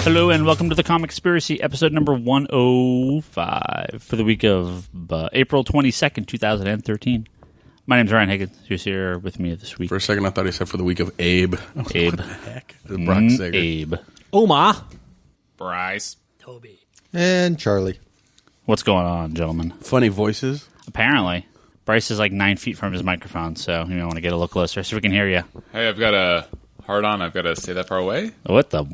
Hello and welcome to the Comic Conspiracy, episode number 105 for the week of April 22nd, 2013. My name's Ryan Higgins, who's here with me this week. For a second, I thought he said for the week of Abe. Abe. What the heck? Brock Sager. Abe. Omar. Bryce. Toby. And Charlie. What's going on, gentlemen? Funny voices. Apparently, Bryce is like 9 feet from his microphone, so you may want to get a little closer so we can hear you. Hey, I've got a hard-on. I've got to stay that far away. What the?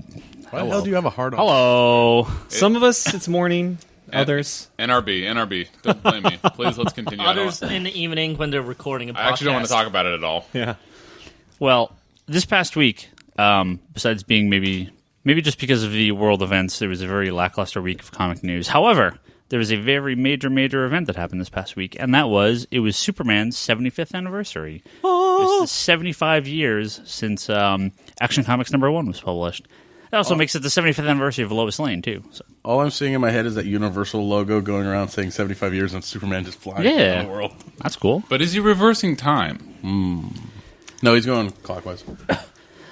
Why the hell do you have a hard on? Hello. Some of us, it's morning. Others. NRB. Don't blame me. Please, let's continue. Others in the evening when they're recording a podcast. I actually don't want to talk about it at all. Yeah. Well, this past week, besides being maybe just because of the world events, it was a very lackluster week of comic news. However, there was a very major event that happened this past week, and it was Superman's 75th anniversary. Oh. It was 75 years since Action Comics #1 was published. It also makes it the 75th anniversary of Lois Lane, too. So. All I'm seeing in my head is that Universal logo going around saying 75 years and Superman just flying around the world. That's cool. But is he reversing time? No, he's going clockwise.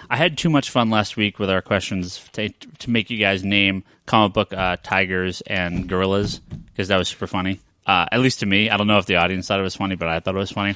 I had too much fun last week with our questions to make you guys name comic book tigers and gorillas, because that was super funny. At least to me. I don't know if the audience thought it was funny, but I thought it was funny.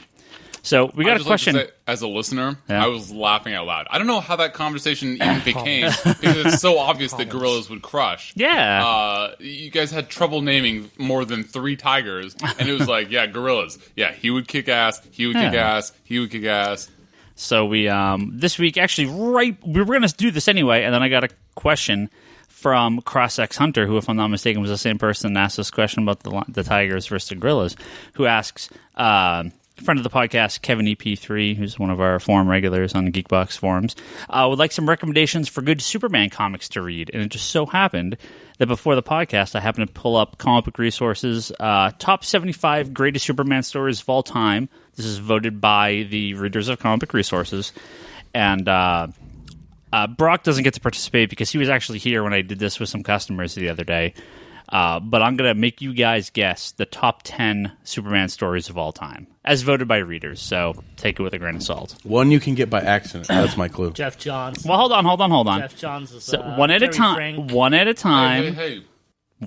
So we got a question. Like to say, as a listener, I was laughing out loud. I don't know how that conversation even became, because it's so obvious that gorillas would crush. Yeah. You guys had trouble naming more than 3 tigers, and it was like, yeah, gorillas. Yeah, he would kick ass, he would kick ass, he would kick ass. So we, this week, actually, we were going to do this anyway, and then I got a question from CrossX Hunter, who, if I'm not mistaken, was the same person that asked this question about the tigers versus the gorillas, who asks, friend of the podcast, Kevin EP3, who's one of our forum regulars on the Geekbox forums, would like some recommendations for good Superman comics to read. And it just so happened that before the podcast, I happened to pull up Comic Book Resources' top 75 greatest Superman stories of all time. This is voted by the readers of Comic Book Resources. And Brock doesn't get to participate because he was actually here when I did this with some customers the other day. But I'm going to make you guys guess the top 10 Superman stories of all time, as voted by readers. So take it with a grain of salt. One you can get by accident. That's my clue. Jeff Johns. Well, hold on. Jeff Johns is So one at a time. Frank. One at a time. Hey.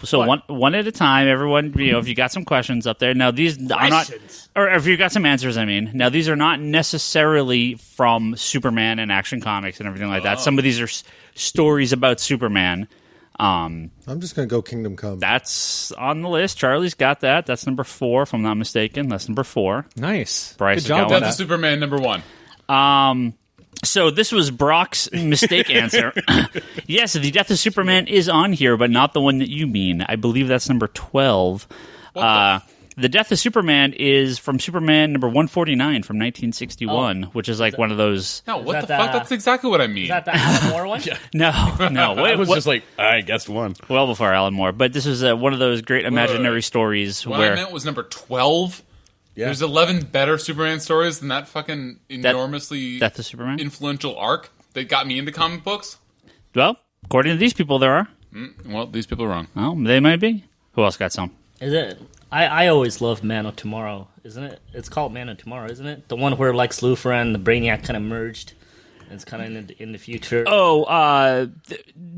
So one at a time. Everyone, if you got some questions up there. Now these are not, or if you got some answers. I mean, now these are not necessarily from Superman and Action Comics and everything like that. Some of these are stories about Superman. I'm just going to go Kingdom Come. That's on the list. Charlie's got that. That's number 4, if I'm not mistaken. That's number 4. Nice. Bryce Good job. That's Superman #1. So this was Brock's mistake answer. Yes, the Death of Superman is on here, but not the one that you mean. I believe that's number 12. The Death of Superman is from Superman number 149 from 1961, which is like one of those... No, what the fuck? That's exactly what I mean. Is that the Alan Moore one? No. I was just like, I guessed one. Well before Alan Moore. But this was one of those great imaginary stories What where... I meant was number 12. Yeah. There's 11 better Superman stories than that fucking enormously Death of Superman? influential arc that got me into comic books. Well, according to these people, there are. Well, these people are wrong. Well, they might be. Who else got some? Is it? I always loved Man of Tomorrow, isn't it? It's called Man of Tomorrow, isn't it? The one where Lex Luthor and the Brainiac kind of merged. And it's kind of in the future. Oh,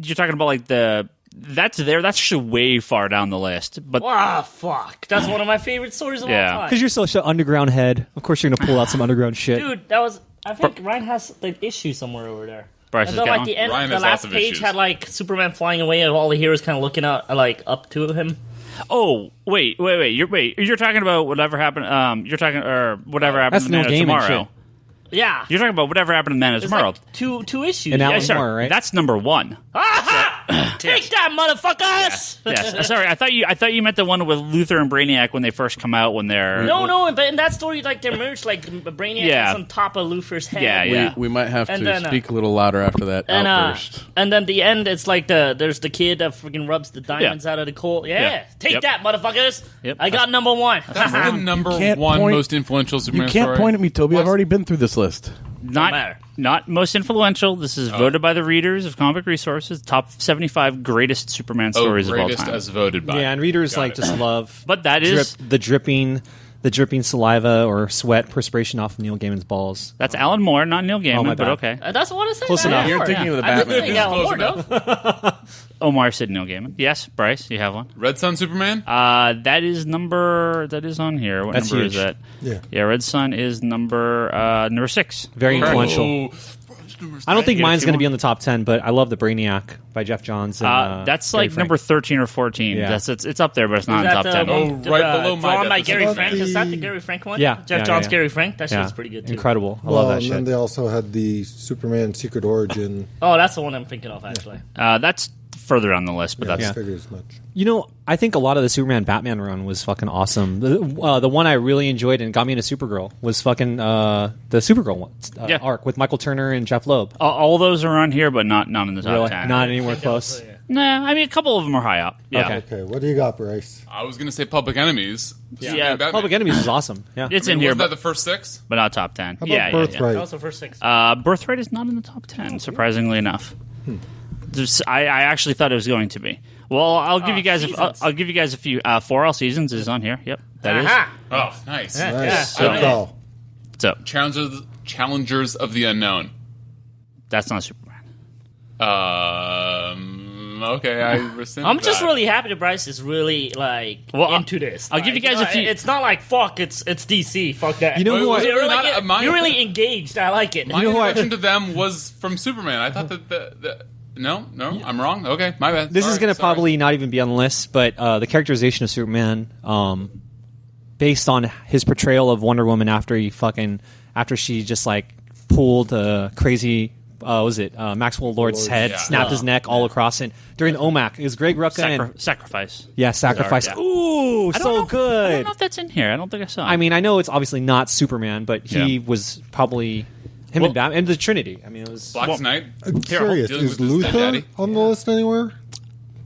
you're talking about like that's there. That's actually way far down the list. But fuck. That's one of my favorite stories of all time. Because you're such an underground head. Of course you're going to pull out some underground shit. Dude, that was... I think Ryan has the issue somewhere over there. Bryce and has then, got the one. end, the last page issues. had like Superman flying away and all the heroes kind of looking out, like up to him. Oh, wait. You're talking about whatever happened. You're talking whatever happened to Man of Tomorrow. Shit. Yeah. You're talking about whatever happened to Man of Tomorrow. Like two issues. And Yes, sir. Moore, right? That's number 1. Take that, motherfuckers! Yes. Sorry, I thought you meant the one with Luthor and Brainiac when they first come out. When they're No, but in that story, like they're merged, like Brainiac is on top of Luthor's head. Yeah. We might have And to then, speak a little louder after that outburst. And then the end, it's like there's the kid that freaking rubs the diamonds out of the coal. Yeah. Take that, motherfuckers! Yep. I got number 1. That's the number can't 1 point- most influential Superman You can't story. point at me, Toby. I've already been through this list. Not most influential. This is voted by the readers of Comic Resources. Top 75 greatest Superman stories of all Greatest time. as voted by. Yeah, and readers Got it. just love But that is the dripping, the dripping saliva or sweat, perspiration off of Neil Gaiman's balls. That's Alan Moore, not Neil Gaiman, my but bad. okay. That's what I said. Close enough. You're thinking of the I didn't Batman. think Alan Close Moore, though. Omar said Neil Gaiman. Yes, Bryce, you have one. Red Sun Superman? That is on here. What That's number huge. is that? Yeah. Red Sun is number 6. Very influential. Oh, I don't think Get a mine's few going to more. be on the top 10, but I love the Brainiac by Jeff Johns. And, That's Gary like Frank. number 13 or 14. Yeah. It's up there, but it's not Is in that top 10. the one right below my drawn by Death Gary Is Frank? that Is that the the- Gary Frank one? Yeah, Jeff yeah, Johns, yeah. Gary Frank. That Yeah. shit's pretty good too. Incredible. I Well, love that and shit. then they also had the Superman Secret Origin. Oh, that's the one I'm thinking of actually. That's further on the list, but I that's figured as much. You know, I think a lot of the Superman Batman run was fucking awesome. The one I really enjoyed and got me into Supergirl was fucking the Supergirl one, Yeah. arc with Michael Turner and Jeff Loeb. all those are on here, but not in the top Really? 10. Not anywhere close. Nah, I mean a couple of them are high up. Yeah, Okay. Okay, what do you got, Bryce? I was going to say Public Enemies. Yeah, Batman. Public Enemies was awesome. Yeah. it's I mean, in here, wasn't that but, the first 6? but not top 10. How about yeah, Birthright? That was the first 6. Birthright is not in the top 10, surprisingly enough. I actually thought it was going to be. Well, I'll give you guys. Seasons. I'll give you guys a few. 4 All Seasons is on here. Yep, that is. Aha! Oh, nice. Yeah. Nice. Yeah. Good call. So Challengers of the Unknown. that's not Superman. Okay, I rescind I'm just that. really happy that Bryce is really like Well, into this. I'll give you guys a few- It's not like fuck. It's DC. Fuck that. You know who I- You're, Not- like, my- you're really engaged. I like it. My know who I- introduction to them was from Superman. I thought that no, I'm wrong. Okay, my bad. This is Sorry, going to sorry. probably not even be on the list, but the characterization of Superman, based on his portrayal of Wonder Woman after she just like pulled a crazy, Maxwell Lord's head, Yeah. snapped his neck all across it during OMAC. It was Greg Rucka and Sacrifice. Sacrifice. Yeah. Ooh, I don't so know I good. don't know if that's in here. I don't think I saw it. I mean, I know it's obviously not Superman, but he Yeah. was probably him and Batman and the Trinity. I mean, it was. Black Knight. I'm curious, dealing is with his dead Luthor daddy. on the list anywhere?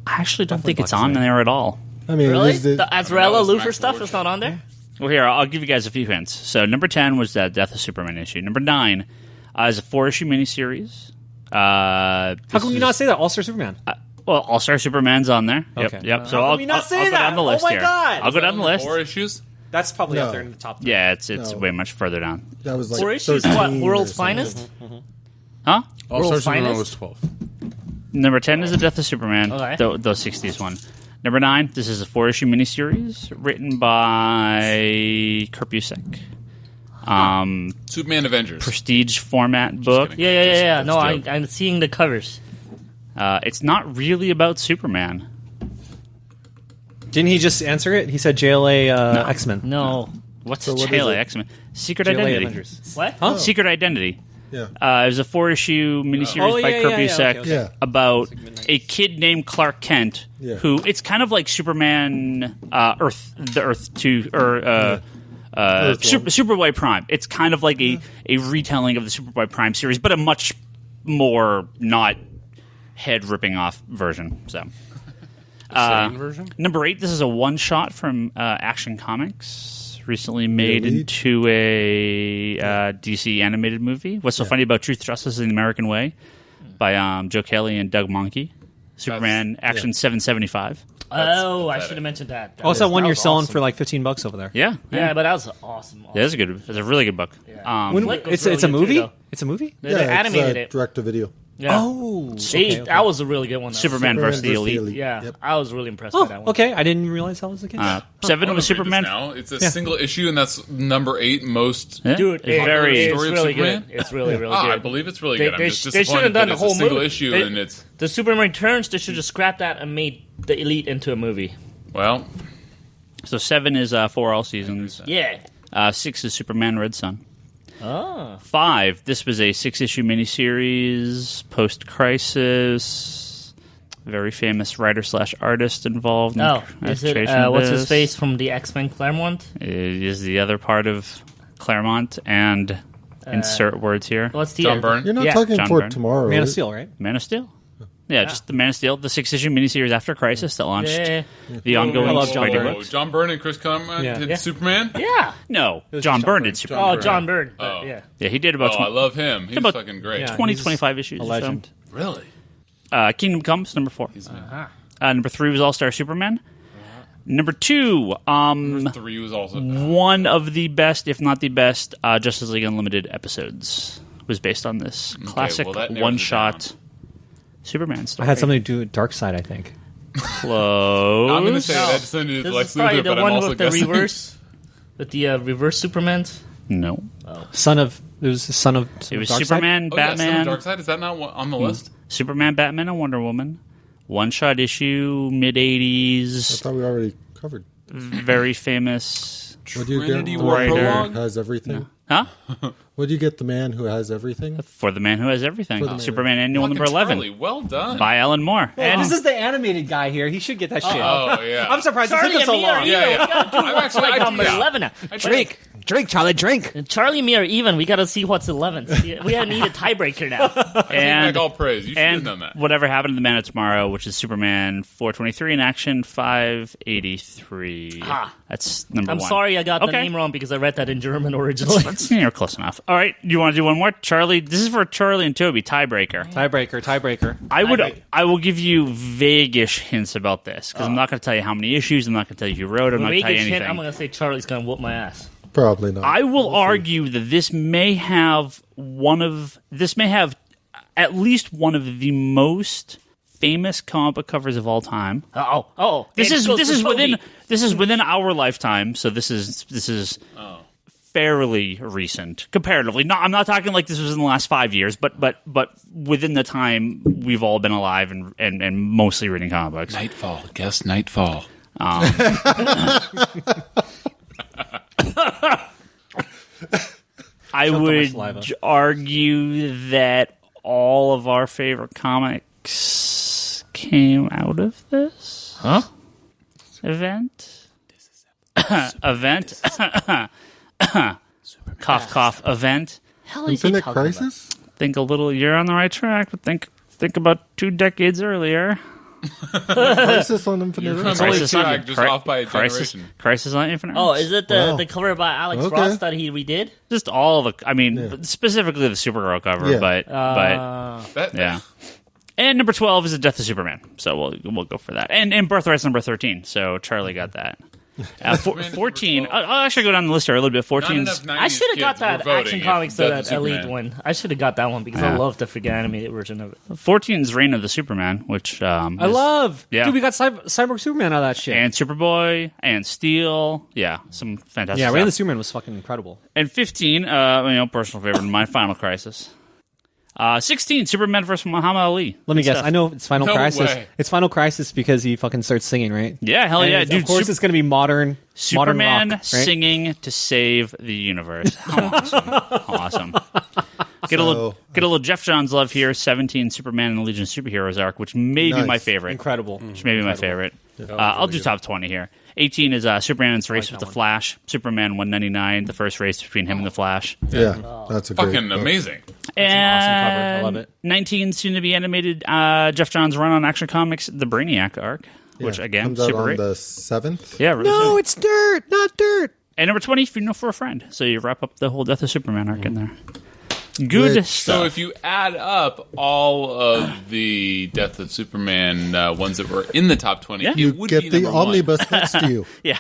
I actually don't think Definitely it's on there at all. I mean, Really? is it, The Azraella was Luthor Max stuff Lord. is not on there. Well, here I'll give you guys a few hints. So number 10 was that Death of Superman issue. Number 9 is a 4-issue miniseries. How come you not say that? All Star Superman. Well, All Star Superman's on there. Okay. Yep. So How come I'll, you not I'll say go that? down the list Oh my here. God. I'll go down the list. 4 issues. That's probably No. up there in the top 3. Yeah, it's No. way much further down. that was like 4 issues. 13 What? or World's something. Finest. Huh? All-Star World's Superman Finest? was 12. Number 10 is the Death of Superman. Okay. The 60s one. Number 9, this is a 4-issue miniseries written by Kurt Busiek. Superman Avengers. Prestige format book. kidding. Yeah. No, That's dope. I'm seeing the covers. It's not really about Superman. Didn't he just answer it? He said JLA X-Men. No. What's So the what JLA is it? X-Men? Secret JLA Identity. Avengers. What? Huh? Secret Identity. Yeah. It was a 4-issue miniseries Oh, by yeah, Kurt yeah, yeah, Busiek okay, okay. Yeah. about a kid named Clark Kent, Yeah. who it's kind of like Superman, Earth 2, or Superboy Prime. It's kind of like a retelling of the Superboy Prime series, but a much more not head ripping off version. So. Sane version? Number 8, this is a one-shot from Action Comics, recently made Really? into a DC animated movie. What's so funny about Truth, Justice, and the American Way by Joe Kelly and Doug Monkey. Superman Action 775. Oh, I should have mentioned that. Oh, it's that one that you're was selling awesome. for like $15 over there. Yeah. Yeah, but that was awesome. Yeah, it's a really good book. Yeah. When- Flick was it's really a good too, movie. though. It's a movie. They animated it. Direct to video. Yeah. Oh, That was a really good one. Though. Superman versus the Elite. Yeah, Yep. I was really impressed by that one. Okay, I didn't realize that was the case. 7 I'm was gonna read this Superman. Now it's a single issue, and that's number 8 most. Yeah. Dude, It's very. it's Story of really Superman? good. It's really, really Ah, good. I believe it's really They- good. I'm they just sh- they disappointed should've done that the it's a whole single movie. issue, They- and it's The Superman Returns, they should just scrap that and made the Elite into a movie. well. So 7 is 4 All Seasons. Yeah. 6 is Superman Red Sun. Oh. 5, this was a 6-issue miniseries, post-crisis, very famous writer/artist involved. In Oh, the is it, creation of what's his this. face from the X-Men Claremont? It is the other part of Claremont, and insert words here. What's the John Byrne. You're not Yeah. talking John for Byrne. tomorrow. Man of is- Steel, right? Man of Steel. Yeah, just the Man of Steel, the 6-issue miniseries after Crisis that launched Yeah. the ongoing I love John Spidey Byrne. books. John Byrne and Chris Claremont Yeah. did Yeah. Superman. Yeah. No, was John John Byrne Byrne. did Superman. Oh, John Byrne. Oh. Yeah. Yeah, he did about Oh, I love him. He's about- fucking great. Yeah. 20, he's 25 issues. A or so. legend. Really? Kingdom Comes, number 4. Number 3 was All-Star Superman. Number 2, Number 3 was also one of the best, if not the best, Justice League Unlimited episodes was based on this classic well, that narrows it one-shot Superman story. I had something to do with Darkseid, I think. Close. I'm going to say that descended This Lex is probably Luthor, the but I'm one also with the guessing. reverse, with the reverse Supermans. No. It was the son of It was Darkseid? Superman, Oh, yeah, Batman, Son of Darkseid, is that not on the list? Superman, Batman, and Wonder Woman. One-shot issue, I mid-80s, thought we already covered. very famous. What do you Trinity get? War Writer. prologue? Who has everything? Huh? What do you get? The man who has everything. For the Man Who Has Everything. For the Man. Superman Annual Fucking number 11 Charlie, well done. by Alan Moore. And This is the animated guy here. He should get that shit. Oh, yeah. I'm surprised Charlie it took and him so me are long. even. Yeah, yeah. We gotta do I'm what's actually- like I- number yeah. 11 now. Drink, Charlie, drink. And Charlie and me are even. We got to see what's 11th. We need a tiebreaker now. I take And- back all praise. You should have And done that. Whatever Happened to the Man of Tomorrow, which is Superman 423 in action 583. Ah. That's number I'm 1. sorry I got the Okay. name wrong because I read that in German originally. You're close enough. All right, you want to do one more? Charlie, this is for Charlie and Toby, tiebreaker. Tiebreaker. I will give you vague-ish hints about this because I'm not going to tell you how many issues. I'm not going to tell you who wrote it. I'm not going to tell you Vegas hint, anything. I'm going to say Charlie's going to whoop my ass. Probably not. I will argue that this may have at least one of the most famous comic book covers of all time. This is within our lifetime, so this is fairly recent comparatively. I'm not talking like this was in the last 5 years, but within the time we've all been alive and mostly reading comic books. Nightfall. Guess Nightfall. I Choked on my would saliva. argue that all of our favorite comics came out of this event. Event. Cough, cough. Event. Hell is he Infinite talking about? Crisis. Think a little. You're on the right track, but think about 2 decades earlier. Crisis on Infinite You're Earth. on the Crisis right on track, just off by a Crisis, generation. Crisis on Infinite. Oh, Earths. is it Wow. the cover by Alex Okay. Ross that he redid? Just all the. I mean, specifically the Supergirl cover, Yeah. but That, yeah. And number 12 is the Death of Superman, so we'll go for that. And Birthright's number 13, so Charlie got that. 14. I'll actually go down the list here a little bit. 14. I should have got that Action Comics that Elite one. I should have got that one because I Yeah. love the freaking animated version of it. 14 is Reign of the Superman, which I love. Yeah. Dude, we got Cyborg Superman out of that shit. and Superboy and Steel. Yeah, some fantastic yeah, stuff. Reign of the Superman was fucking incredible. And 15, personal favorite of mine, Final Crisis. 16, Superman vs. Muhammad Ali. Let me Good guess. stuff. I know it's Final No Crisis. way. It's Final Crisis because he fucking starts singing, right? Yeah, hell And yeah, of dude. course, it's going to be modern Superman rock, right? singing to save the universe. How awesome! How awesome. Get a little Jeff Johns love here. 17, Superman and the Legion of Superheroes arc, which may be Nice. my favorite. Incredible. Which may be my favorite. I'll do top 20 here. 18 is Superman's race with the Flash. Superman 199, the first race between him and the Flash. Yeah, that's a great Fucking book. amazing. And awesome cover. I love it. 19, soon to be animated, Jeff Johns' run on Action Comics, the Brainiac arc, which Yeah, again, comes out super on great. the 7th. Yeah, really No, soon. it's dirt, not dirt. And number 20, Funeral for a Friend. So you wrap up the whole Death of Superman arc in there. Good Which- stuff. So if you add up all of the Death of Superman ones that were in the top 20, Yeah. it You would get be the number one. omnibus next to you. Yeah.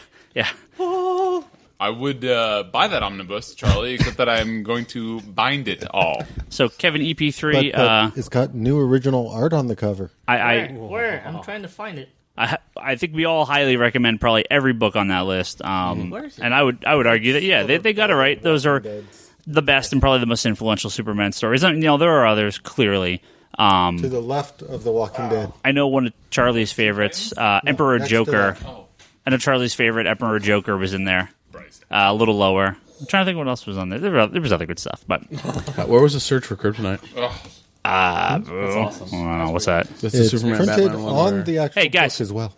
I would buy that omnibus, Charlie, except that I'm going to bind it all. So Kevin EP3, But it's got new original art on the cover. Where? I'm trying to find it. I think we all highly recommend probably every book on that list. Where is it? And I would argue that they got it right. Those are the best and probably the most influential Superman stories. I mean, there are others clearly. To the left of The Walking Dead. I know one of Charlie's favorites, Emperor next to Joker. that. I know Charlie's favorite, Emperor Joker, was in there. Bryce. A little lower. I'm trying to think what else was on there. There was other good stuff, but Where was the search for Kryptonite? I don't know, what's that? That's the It's Superman printed Batman one on where- the actual Hey, guys. book as well.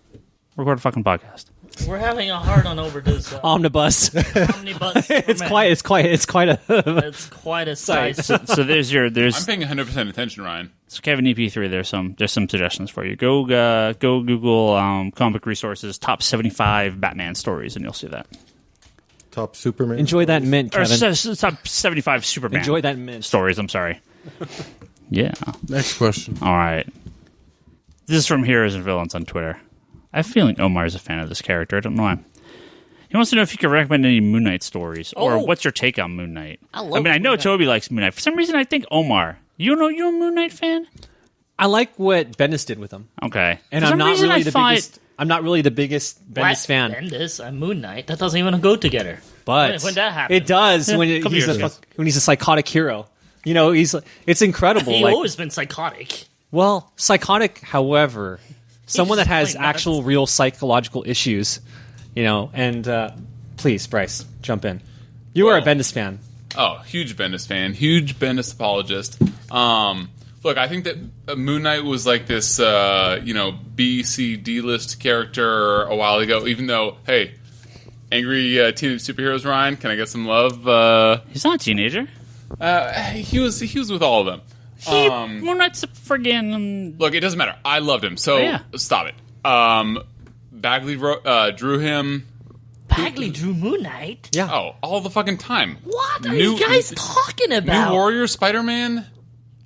Record a fucking podcast. We're having a hard on over this Omnibus. omnibus. it's Superman. quite a. It's quite a sight. So there's I'm there's paying 100% attention, Ryan. so Kevin EP3. There's some suggestions for you. Go Google comic resources top 75 Batman stories, and you'll see that. Top Superman. Enjoy that mint, Or Kevin. top 75 Superman Enjoy that mint. stories. I'm sorry. Yeah. Next question. All right. This is from Heroes and Villains on Twitter. I have a feeling Omar's a fan of this character. I don't know why. He wants to know if you could recommend any Moon Knight stories, or what's your take on Moon Knight. I know Toby likes Moon Knight. For some reason, I think Omar. You a Moon Knight fan? I like what Bendis did with him. Okay, and I'm not really the biggest. I'm not really the biggest Bendis fan. Bendis and Moon Knight, that doesn't even go together. But when that happens, it does when he's a psychotic hero. It's incredible. He's always been psychotic. Well, psychotic, however, someone that has actual real psychological issues, and please, Bryce, jump in. You are a Bendis fan. Oh, huge Bendis fan, huge Bendis apologist. Look, I think that Moon Knight was like this, B, C, D list character a while ago. Even though, hey, angry teenage superheroes, Ryan, can I get some love? He's not a teenager. He was with all of them. Moon Knight's a friggin'. Look, it doesn't matter. I loved him, so stop it. Bagley drew him. Bagley drew Moon Knight? Yeah. Oh, all the fucking time. What are you guys talking about? New Warrior, Spider-Man?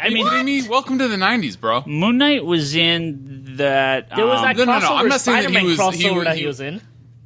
Are you kidding me? Welcome to the 90s, bro. Moon Knight was in that... There was that crossover I'm not saying Spider-Man that crossover that he was in.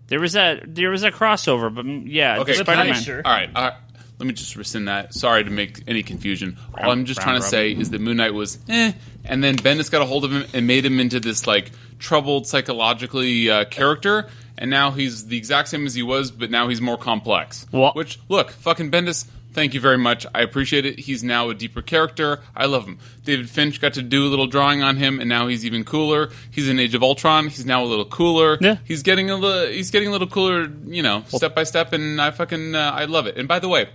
There was that crossover, but yeah, okay, Spider-Man. All right. Let me just rescind that. Sorry to make any confusion. All I'm just trying to say is that Moon Knight was and then Bendis got a hold of him and made him into this like troubled psychologically character, and now he's the exact same as he was, but now he's more complex. Which, look, fucking Bendis, thank you very much. I appreciate it. He's now a deeper character. I love him. David Finch got to do a little drawing on him, and now he's even cooler. He's in Age of Ultron. He's now a little cooler. Yeah. He's getting a little cooler, step by step, and I love it. And by the way,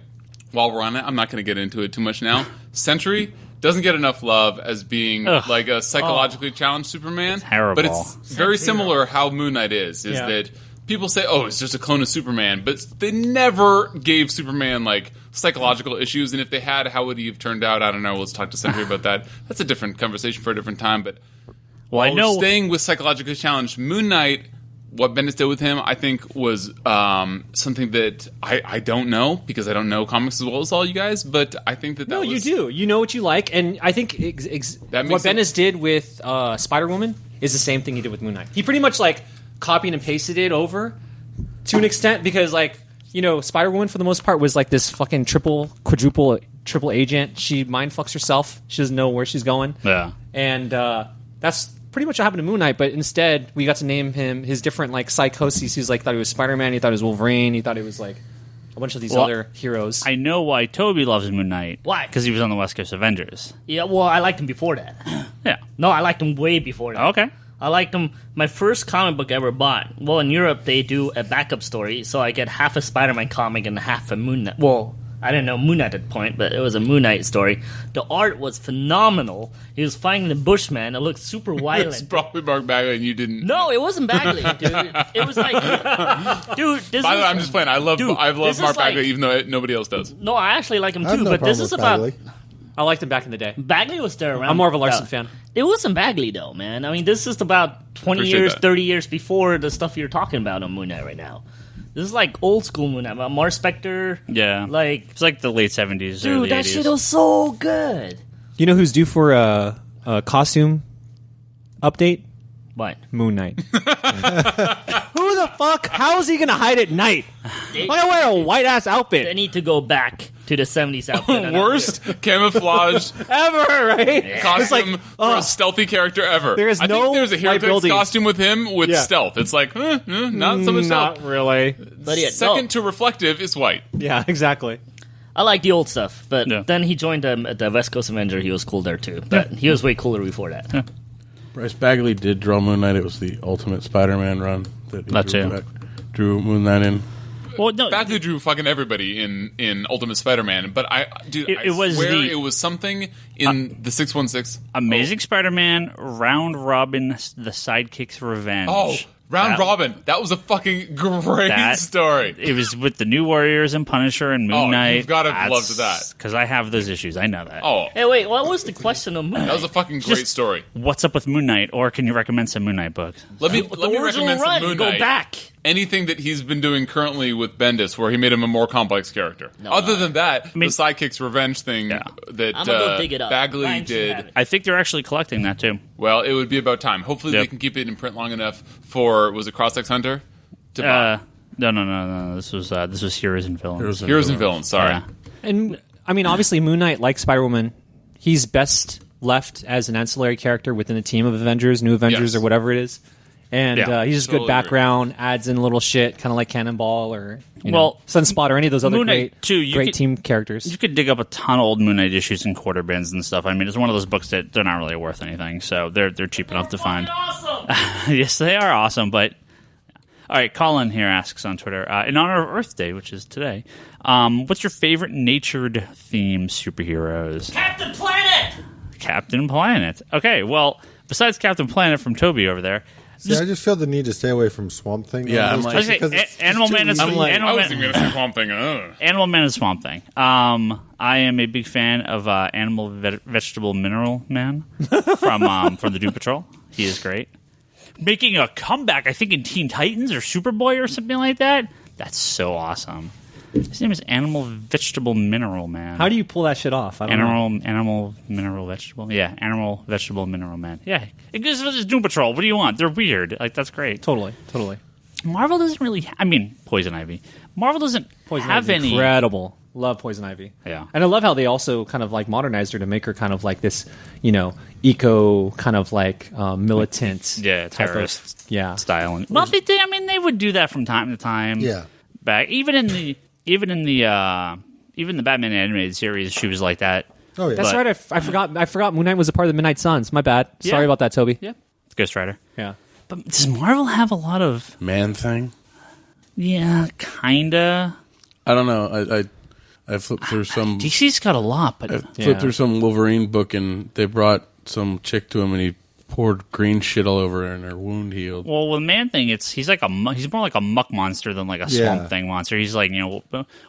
while we're on it, I'm not going to get into it too much now. Sentry doesn't get enough love as being like a psychologically challenged Superman. Terrible. But it's very similar how Moon Knight is that people say, oh, it's just a clone of Superman, but they never gave Superman like psychological issues, and if they had, how would he have turned out? I don't know. Let's talk to Sentry about that. That's a different conversation for a different time, but I know staying with psychologically challenged Moon Knight, what Bendis did with him, I think, was something that I don't know, because I don't know comics as well as all you guys, but I think that No, was... you do. You know what you like, and I think what Bendis did with Spider-Woman is the same thing he did with Moon Knight. He pretty much, like, copied and pasted it over to an extent, because, like, Spider-Woman, for the most part, was, like, this fucking quadruple agent. She mind fucks herself. She doesn't know where she's going. Yeah. And that's pretty much what happened to Moon Knight, but instead we got to name him his different like psychoses. He's like thought he was Spider-Man, he thought he was Wolverine, he thought he was like a bunch of these other heroes. I know why Toby loves Moon Knight. Why? Because he was on the West Coast Avengers. Yeah, well, I liked him before that. Yeah. No, I liked him way before that. Okay. I liked him. My first comic book I ever bought. Well, in Europe they do a backup story, so I get half a Spider-Man comic and half a Moon Knight. Well, I didn't know Moon Knight at the point, but it was a Moon Knight story. The art was phenomenal. He was fighting the Bushman. It looked super violent. It's probably Mark Bagley, and you didn't. No, it wasn't Bagley, dude. It was like, dude. By the way, I'm just playing. I love Mark like, Bagley, even though nobody else does. No, I actually like him I have too. no But this problem is with about Bagley. I liked him back in the day. Bagley was still around. I'm more of a Larsen fan. It wasn't Bagley though, man. I mean, this is about 20 Appreciate years, that. 30 years before the stuff you're talking about on Moon Knight right now. This is like old school Moon Knight. About Mars Spectre. Yeah. Like, It's like the late 70s, dude, early that 80s. shit was so good. You know who's due for a costume update? What? Moon Knight. Who the fuck? How is he gonna hide at night? I'm gonna wear a white ass They outfit need to go back to the 70s outfit. Worst camouflage ever, right? costume for a stealthy character ever. There is I no think there's a Hero white Fix building. costume with him with stealth. It's like, not so much Not stealth. really. But yeah, Second to reflective is white. Yeah, exactly. I like the old stuff, but Yeah. then he joined the West Coast Avenger. He was cool there too, but he was way cooler before that. Bryce Bagley did draw Moon Knight. It was the Ultimate Spider-Man run that he That's it. drew Moon Knight in. Well, no, Bagley drew fucking everybody in Ultimate Spider-Man, but I It was swear the- it was something in the 616. Amazing Spider-Man, Round Robin, the Sidekick's Revenge. Oh, Round That- Robin. That was a fucking great That- story. It was with the New Warriors and Punisher and Moon Oh, Knight. you've gotta have loved that. Because I have those issues. I know that. Oh, Hey, wait, what was the question of Moon Knight? that was a fucking great story. What's up with Moon Knight? Or can you recommend some Moon Knight books? Let me the original recommend run. some Moon Go Knight. back. anything that he's been doing currently with Bendis, where he made him a more complex character. No, Other than that, I mean, the Sidekick's Revenge thing that I'm gonna go dig it up. Bagley Ryan should have did. it. I think they're actually collecting that too. Well, it would be about time. Hopefully, Yep. they can keep it in print long enough for was it Cross-X Hunter to buy. No. This was Heroes and Villains. Heroes and Villains. Sorry. Yeah. And I mean, obviously, Moon Knight, like Spider-Woman, he's best left as an ancillary character within the team of Avengers, New Avengers, Yes. or whatever it is. And he's just Totally good background, adds in little shit, kind of like Cannonball or Sunspot or any of those other Moon Knight, great team characters. You could dig up a ton of old Moon Knight issues and quarter bins and stuff. I mean, it's one of those books that they're not really worth anything, so they're cheap enough to find. Awesome. Yes, they are awesome, but... All right, Colin here asks on Twitter, in honor of Earth Day, which is today, what's your favorite natured-themed superheroes? Captain Planet. Captain Planet. Okay, well, besides Captain Planet from Toby over there... See, I just feel the need to stay away from Swamp Thing. Yeah, I'm almost, like- just because it's Animal too Man is... easy. Animal I Man- was going to say Swamp Thing. Animal Man is Swamp Thing. I am a big fan of Animal Vegetable Mineral Man from the Doom Patrol. He is great. Making a comeback, I think, in Teen Titans or Superboy or something like that. That's so awesome. His name is Animal Vegetable Mineral Man. How do you pull that shit off? I don't know. Animal Mineral Vegetable? Yeah, Animal Vegetable Mineral Man. Yeah, it goes with his Doom Patrol. What do you want? They're weird. Like, that's great. Totally. Marvel doesn't really... I mean, Poison Ivy. Marvel doesn't have Ivy's any... incredible. Love Poison Ivy. Yeah. And I love how they also kind of like modernized her to make her kind of like this, eco kind of like militant type terrorist of style. And, well, they would do that from time to time. Yeah. Back even in the Batman animated series, she was like that. Oh, yeah. That's right. I forgot Moon Knight was a part of the Midnight Suns. My bad. Yeah. Sorry about that, Toby. Yeah, Ghost Rider. Yeah. But does Marvel have a lot of? Man Thing? Yeah, kinda. I don't know. I flipped through some... DC's got a lot, but I flipped through some Wolverine book, and they brought some chick to him, and he poured green shit all over her, and her wound healed. well, with Man Thing, he's more like a muck monster than like a Swamp Thing monster. He's like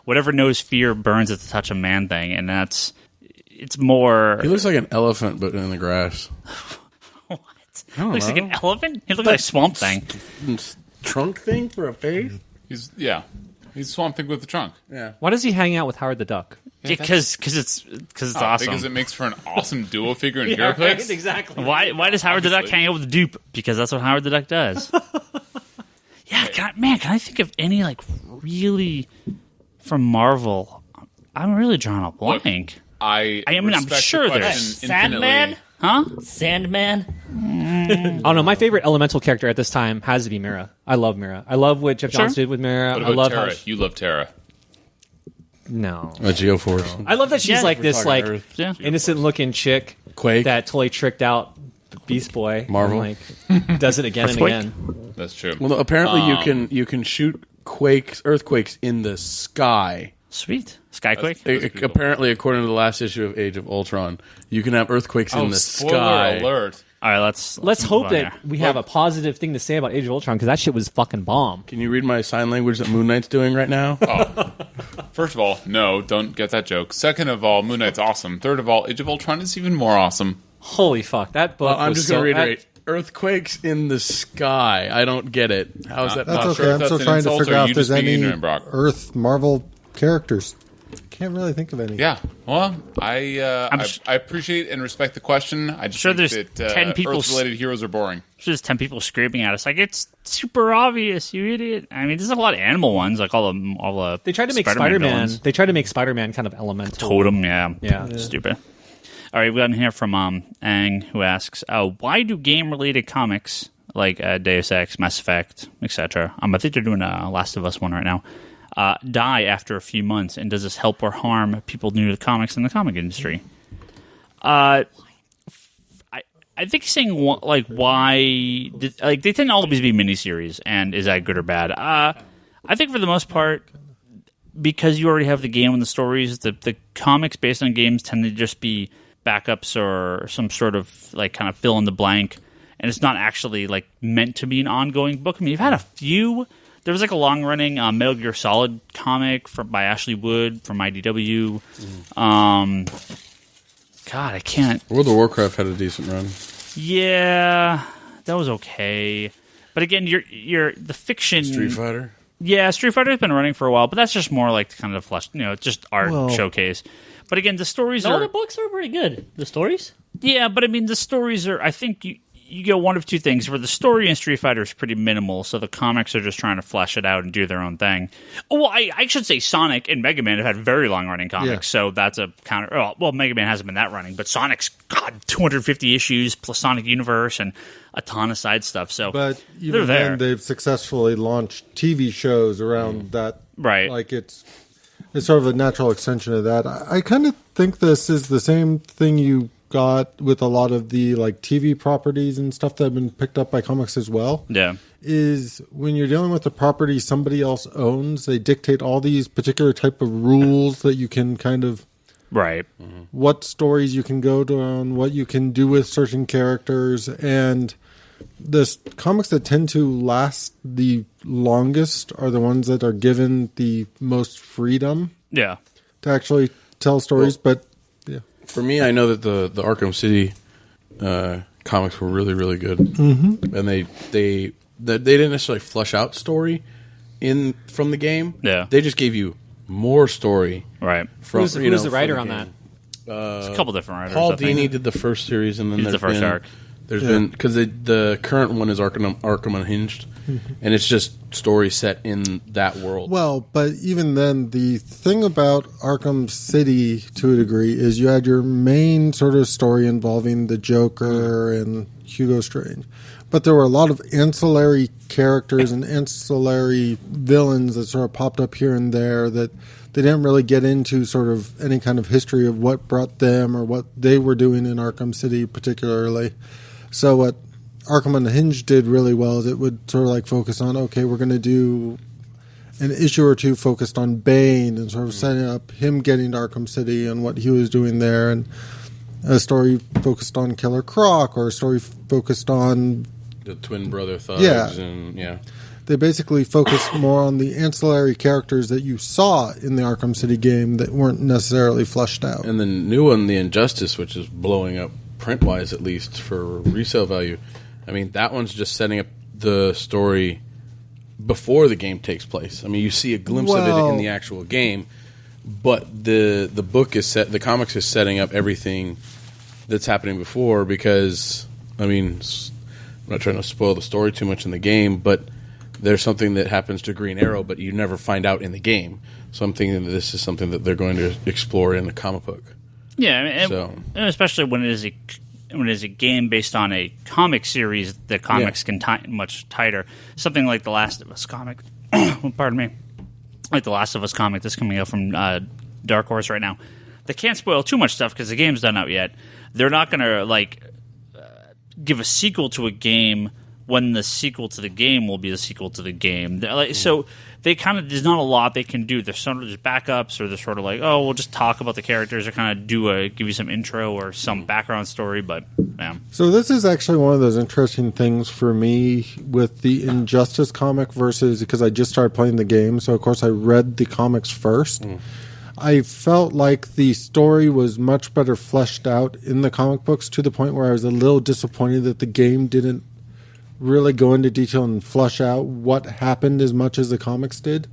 whatever knows fear burns at the touch of Man Thing, and it's more. He looks like an elephant, but in the grass. What? I don't Looks know. like an elephant. He looks like Swamp Thing. Trunk thing for a face? He's Swamp Thing with the trunk. Yeah. Why does he hang out with Howard the Duck? Because it's awesome. Because it makes for an awesome duo figure in HeroClix. Exactly. Why does Howard the Duck hang out with the dupe? Because that's what Howard the Duck does. Yeah, can I think of any like really from Marvel? I'm really drawing a blank. I mean, I'm respect sure the there's- question Sandman. infinitely. Huh? Sandman. I don't know. My favorite elemental character at this time has to be Mira. I love Mira. I love what Jeff Johns did with Mira. What I about love Terra? how You love Terra. no. Geoforce. I love that she's like this talking like Earth. Yeah. innocent looking chick Quake. that totally tricked out Beast Boy. Marvel. And, like does it again and Earthquake? again. That's true. Well, no, apparently you can shoot earthquakes in the sky. Sweet. Skyquake. That's cool. Apparently, according to the last issue of Age of Ultron, you can have earthquakes in the spoiler sky. alert. All right, let's Let's move hope on that here. we have a positive thing to say about Age of Ultron because that shit was fucking bomb. Can you read my sign language that Moon Knight's doing right now? First of all, no, don't get that joke. Second of all, Moon Knight's awesome. Third of all, Age of Ultron is even more awesome. Holy fuck, that book. Well, I'm was just going so, to reiterate. Earthquakes in the sky. I don't get it. How is that That's possible? okay. sure if I'm that's still an trying to insult figure or out you if there's just being any ignorant, Brock. Earth Marvel characters. Can't really think of any. Yeah, well, I appreciate and respect the question. I just Sure think there's that 10 people Earth-related heroes are boring. There's 10 people screaming at us like it's super obvious, you idiot. I mean, there's a lot of animal ones, like all the They tried to make Spider-Man Spider-Man. villains. They tried to make Spider-Man kind of elemental. Totem, yeah. Yeah. Stupid. All right, we got in here from Ang, who asks, why do game-related comics like Deus Ex, Mass Effect, etc., I think they're doing a Last of Us one right now, die after a few months, and does this help or harm people new to the comics in the comic industry? I think saying like why they tend to always be miniseries, and is that good or bad? I think for the most part, because you already have the game and the stories, the comics based on games tend to just be backups or some sort of like kind of fill in the blank, and it's not actually like meant to be an ongoing book. I mean, you've had a few. There was like a long running Metal Gear Solid comic by Ashley Wood from IDW. God, I can't. World of Warcraft had a decent run. Yeah, that was okay. But But again, you're the fiction. Street Fighter. Yeah, Street Fighter's been running for a while, but that's just more like kind of flesh, just art showcase. But again, the stories No, are. the books are pretty good. The stories? Yeah, but I mean, the stories are. I think you get one of two things where the story in Street Fighter is pretty minimal, so the comics are just trying to flesh it out and do their own thing. Well, I should say Sonic and Mega Man have had very long running comics, so that's a counter. Well, Mega Man hasn't been that running, but Sonic's 250 issues plus Sonic Universe and a ton of side stuff. So, But even then, they've successfully launched TV shows around that. Right. Like it's sort of a natural extension of that. I kind of think this is the same thing you got with a lot of the like TV properties and stuff that have been picked up by comics as well. Yeah. Is when you're dealing with a property somebody else owns, they dictate all these particular type of rules that you can kind of Right. what stories you can go down, what you can do with certain characters, and the comics that tend to last the longest are the ones that are given the most freedom Yeah. to actually tell stories. But yeah, For me, I know that the Arkham City comics were really, really good, and they didn't necessarily flesh out story from the game. Yeah. They just gave you more story. Right. From, Who's the writer on that? There's a couple different writers. Paul I think. Dini did the first series, and then He's the first arc. There's been because the current one is Arkham Unhinged, and it's just story set in that world. well, but even then, the thing about Arkham City, to a degree, is you had your main sort of story involving the Joker and Hugo Strange. But there were a lot of ancillary characters and ancillary villains that sort of popped up here and there that they didn't really get into sort of any kind of history of what brought them or what they were doing in Arkham City particularly. So what Arkham Unhinged did really well is it would sort of like focus on, okay, we're going to do an issue or two focused on Bane and sort of setting up him getting to Arkham City and what he was doing there, and a story focused on Killer Croc or a story focused on The twin brother thugs. Yeah. And they basically focused more on the ancillary characters that you saw in the Arkham City game that weren't necessarily fleshed out. And the new one, The Injustice, which is blowing up print-wise at least for resale value. I mean, that one's just setting up the story before the game takes place. I mean, you see a glimpse of it in the actual game, but the book is set. The comics is setting up everything that's happening before because, I mean, I'm not trying to spoil the story too much in the game, but there's something that happens to Green Arrow, but you never find out in the game. So I'm thinking that this is something that they're going to explore in the comic book. Yeah, and especially when it is a game based on a comic series, the comics can tie much tighter. Something like the Last of Us comic. Pardon me. Like the Last of Us comic that's coming out from Dark Horse right now. They can't spoil too much stuff because the game's not out yet. They're not going to give a sequel to a game when the sequel to the game will be the sequel to the game. So they there's not a lot they can do. They're sort of just backups, or they're sort of like, oh, we'll just talk about the characters, or kind of give you some intro or some background story. But yeah. So this is actually one of those interesting things for me with the Injustice comic versus, because I just started playing the game, so of course I read the comics first. I felt like the story was much better fleshed out in the comic books, to the point where I was a little disappointed that the game didn't really go into detail and flesh out what happened as much as the comics did.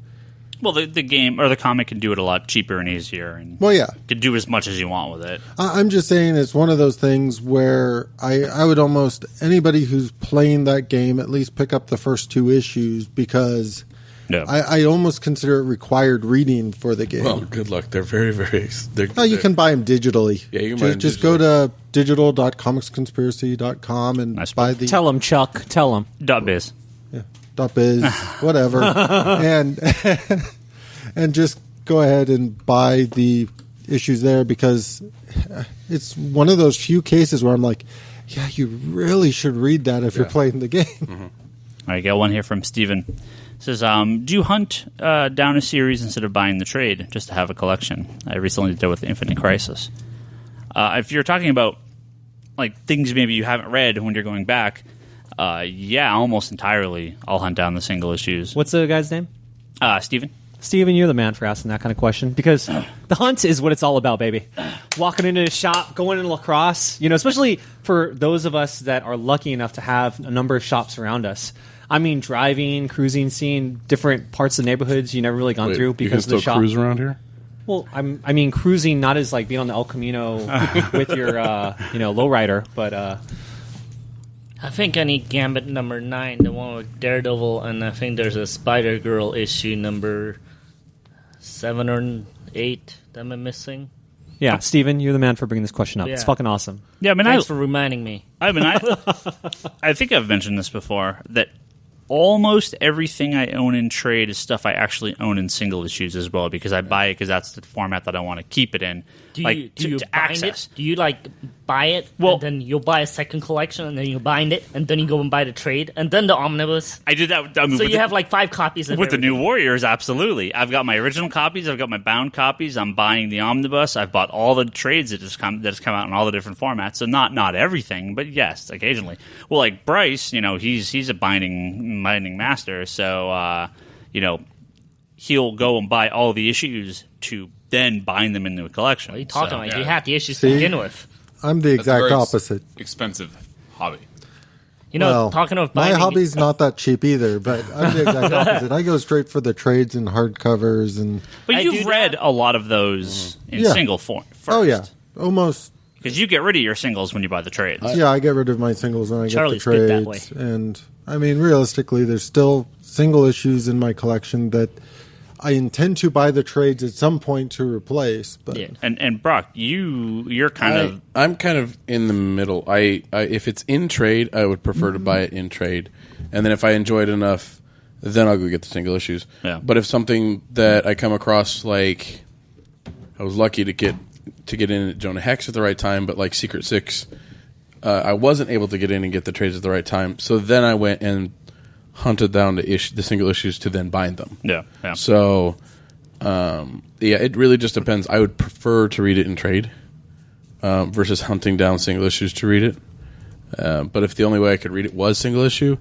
Well, the game or the comic can do it a lot cheaper and easier, and can do as much as you want with it. I'm just saying it's one of those things where I would almost, anybody who's playing that game, at least pick up the first two issues, because I almost consider it required reading for the game. Well, good luck. They're very, very... you can buy them digitally. Yeah, you can buy them just digitally. go to digital.comicsconspiracy.com and buy the... Tell them, Chuck. Tell them. .biz. Yeah, .biz, whatever. and just go ahead and buy the issues there, because it's one of those few cases where I'm like, yeah, you really should read that if you're playing the game. All right, got one here from Steven. It says, do you hunt down a series instead of buying the trade just to have a collection? I recently did with Infinite Crisis. If you're talking about things maybe you haven't read when you're going back, almost entirely I'll hunt down the single issues. What's the guy's name? Steven. Steven, you're the man for asking that kind of question, because the hunt is what it's all about, baby. Walking into a shop, going into lacrosse, especially for those of us that are lucky enough to have a number of shops around us. I mean, driving, cruising, seeing different parts of neighborhoods you never really gone Wait, through you can because of the still shop. cruise around here? Well, I mean, cruising not as like being on the El Camino with your lowrider, but I think I need Gambit number 9, the one with Daredevil, and I think there's a Spider Girl issue number 7 or 8 that I'm missing. yeah, Steven, you're the man for bringing this question up. It's Yeah. fucking awesome. Yeah, I mean, Thanks for reminding me. I think I've mentioned this before, that almost everything I own in trade is stuff I actually own in single issues as well, because I buy it because that's the format that I want to keep it in. Do like, you to bind access. it? Do you like buy it, Well- and then you'll buy a second collection, and then you bind it, and then you go and buy the trade, and then the omnibus? I did that. I mean, So with you have like 5 copies of with the everything. New Warriors, absolutely. I've got my original copies. I've got my bound copies. I'm buying the omnibus. I've bought all the trades that has come out in all the different formats. So not everything, but yes, occasionally. Well, like Bryce, he's a binding master. So he'll go and buy all the issues to then bind them into a collection. What are you talking So- about? yeah. You had the issues See? to begin with. I'm the That's a exact very opposite. Expensive hobby. Talking of my binding, hobby's not that cheap either, but I'm the exact opposite. I go straight for the trades and hardcovers and But I you've do read that. a lot of those in Yeah. single form first. oh yeah, almost. Because you get rid of your singles when you buy the trades. Yeah, I get rid of my singles when I Charlie's get the good that trades. And I mean, realistically, there's still single issues in my collection that I intend to buy the trades at some point to replace. But Yeah. And Brock, you're kind of I'm kind of in the middle. I if it's in trade, I would prefer to buy it in trade, and then if I enjoy it enough, then I'll go get the single issues. Yeah. But if something that I come across, like I was lucky to get in at Jonah Hex at the right time, but like Secret Six, I wasn't able to get in and get the trades at the right time. So then I went and hunted down the single issues to then bind them. yeah. So, it really just depends. I would prefer to read it in trade versus hunting down single issues to read it. But if the only way I could read it was single issue,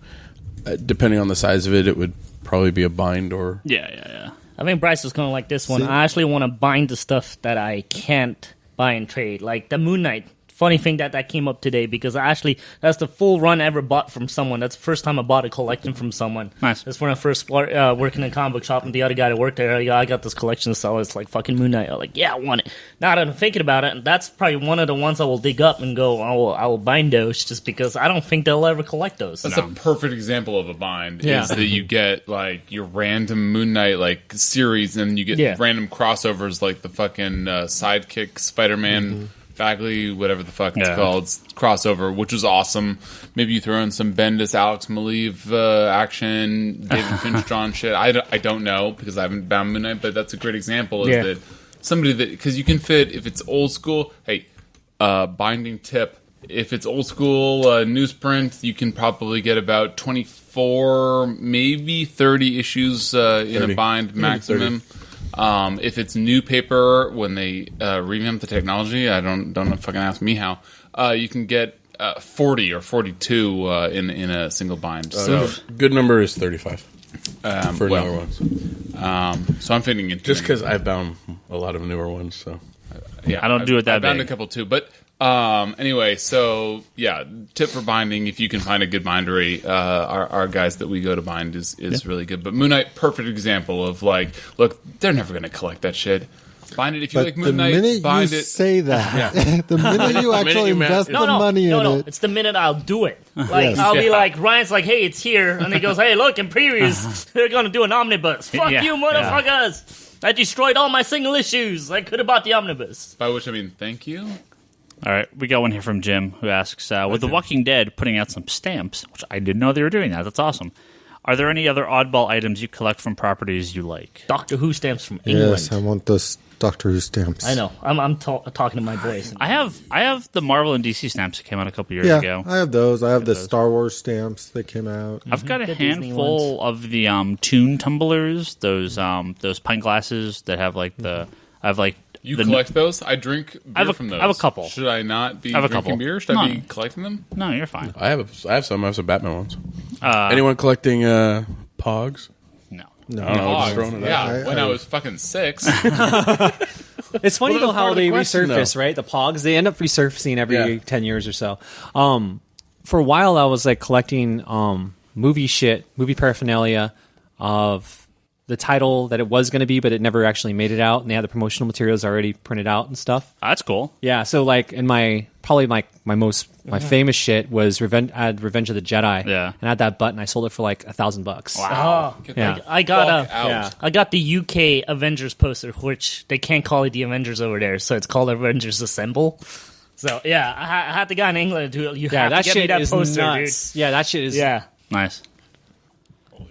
depending on the size of it, it would probably be a bind or... Yeah. I think Bryce was going to like this one. See? I actually want to bind the stuff that I can't buy and trade, like the Moon Knight. Funny thing that came up today, because that's the full run I ever bought from someone. That's the first time I bought a collection from someone. Nice. That's when I first working in a comic book shop, and the other guy that worked there, I got this collection to sell. It's like fucking Moon Knight. I'm like, yeah, I want it. Now that I'm thinking about it, and that's probably one of the ones I will dig up and go, I will bind those, just because I don't think they'll ever collect those. That's a perfect example of a bind. Yeah. Is that you get like your random Moon Knight like series, and you get Yeah. random crossovers like the fucking Sidekick Spider-Man Bagley, whatever the fuck it's Yeah. called, crossover, which was awesome. Maybe you throw in some Bendis, Alex Maleev action, David Finch drawn shit. I don't know because I haven't bound Moon Knight, but that's a great example. Is Yeah. that somebody that, because you can fit, if it's old school, hey, binding tip. If it's old school newsprint, you can probably get about 24, maybe 30 issues in a 30. bind maximum. If it's new paper, when they revamp the technology, don't fucking ask me how. You can get 40 or 42 in a single bind. So Good number is 35 for well, newer ones. so I'm fitting into Just because I've bound a lot of newer ones, so... yeah, I don't do it that I bound big. a couple too, but anyway, so yeah, tip for binding: if you can find a good bindery, our guys that we go to bind is really good. But Moon Knight, perfect example of like, look, they're never going to collect that shit. Bind it if you but like the Moon Knight. minute you Bind it. say that, the minute you actually you invest No, the money in it, It's the minute I'll do it. Like Yes. I'll be Yeah. like, Ryan's like, hey, it's here, and he goes, hey, look, in previews they're gonna do an omnibus. Fuck Yeah. you, motherfuckers! I destroyed all my single issues. I could have bought the omnibus. By which I mean, thank you. All right, we got one here from Jim who asks, with The Walking Dead putting out some stamps, which I didn't know they were doing that. That's awesome. Are there any other oddball items you collect from properties you like? Doctor Who stamps from England. yes, I want those Doctor Who stamps. I know. I'm talking to my boys. I have the Marvel and DC stamps that came out a couple years Yeah, ago. I have those. I have the Star Wars stamps that came out. I've got a The Disney handful of the Toon tumblers, those pint glasses that have like the You the, collect those? I drink beer I have a- from those. I have a couple. Should I not be I have a drinking couple. beer? Should I be No. collecting them? No, you're fine. I have some Batman ones. Uh, Anyone collecting Pogs? No. No, I don't know, just Dogs. throwing it Yeah, out. when I was fucking 6. It's funny Well, though that's part how of the they question, resurface, though. right? The Pogs, they end up resurfacing every Yeah. 10 years or so. For a while, I was like collecting movie paraphernalia of the title that it was going to be, but it never actually made it out, and they had the promotional materials already printed out and stuff. That's cool. Yeah, so like in my famous shit was Revenge of the Jedi. Yeah. And I had that button. I sold it for like $1,000. Wow. Oh, Yeah. I got out. I got the UK Avengers poster, which they can't call it the Avengers over there, so it's called Avengers Assemble. So yeah, I had the guy in England to you have that to get me shit that is poster, nuts. dude. Yeah, that shit is. Yeah. Nice.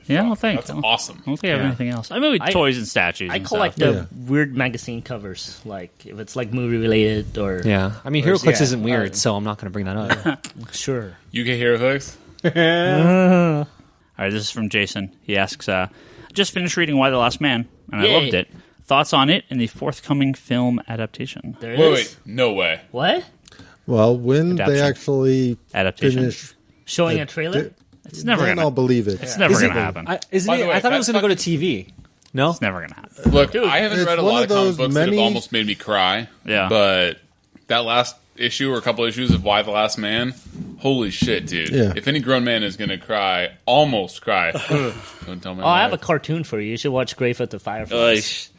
Yeah, well, thanks. That's awesome. I don't think I have anything else. I mean, toys and statues. I and collect stuff. the weird magazine covers, like if it's like movie related or Yeah, I mean, HeroClix yeah, isn't weird, so I'm not going to bring that up. sure. UK Hero Clicks? All right, this is from Jason. He asks, just finished reading Why the Last Man, and I Yay. loved it. Thoughts on it and the forthcoming film adaptation? There it Wait, is. no way. What? Well, when Adaptation. they actually Adaptation. finish, Showing a trailer? It's never then gonna. I'll believe it. It's never Is it- gonna happen. By the way, I thought it was that going to go to TV. No? It's never gonna happen. Look, I haven't it's read a one lot of of comic those books that have many- almost made me cry. Yeah. But that last issue or a couple issues of Why the Last Man, holy shit, dude. Yeah. If any grown man is going to cry, almost cry, don't tell me. Oh, I have a cartoon for you. You should watch Grave at the Fireflies.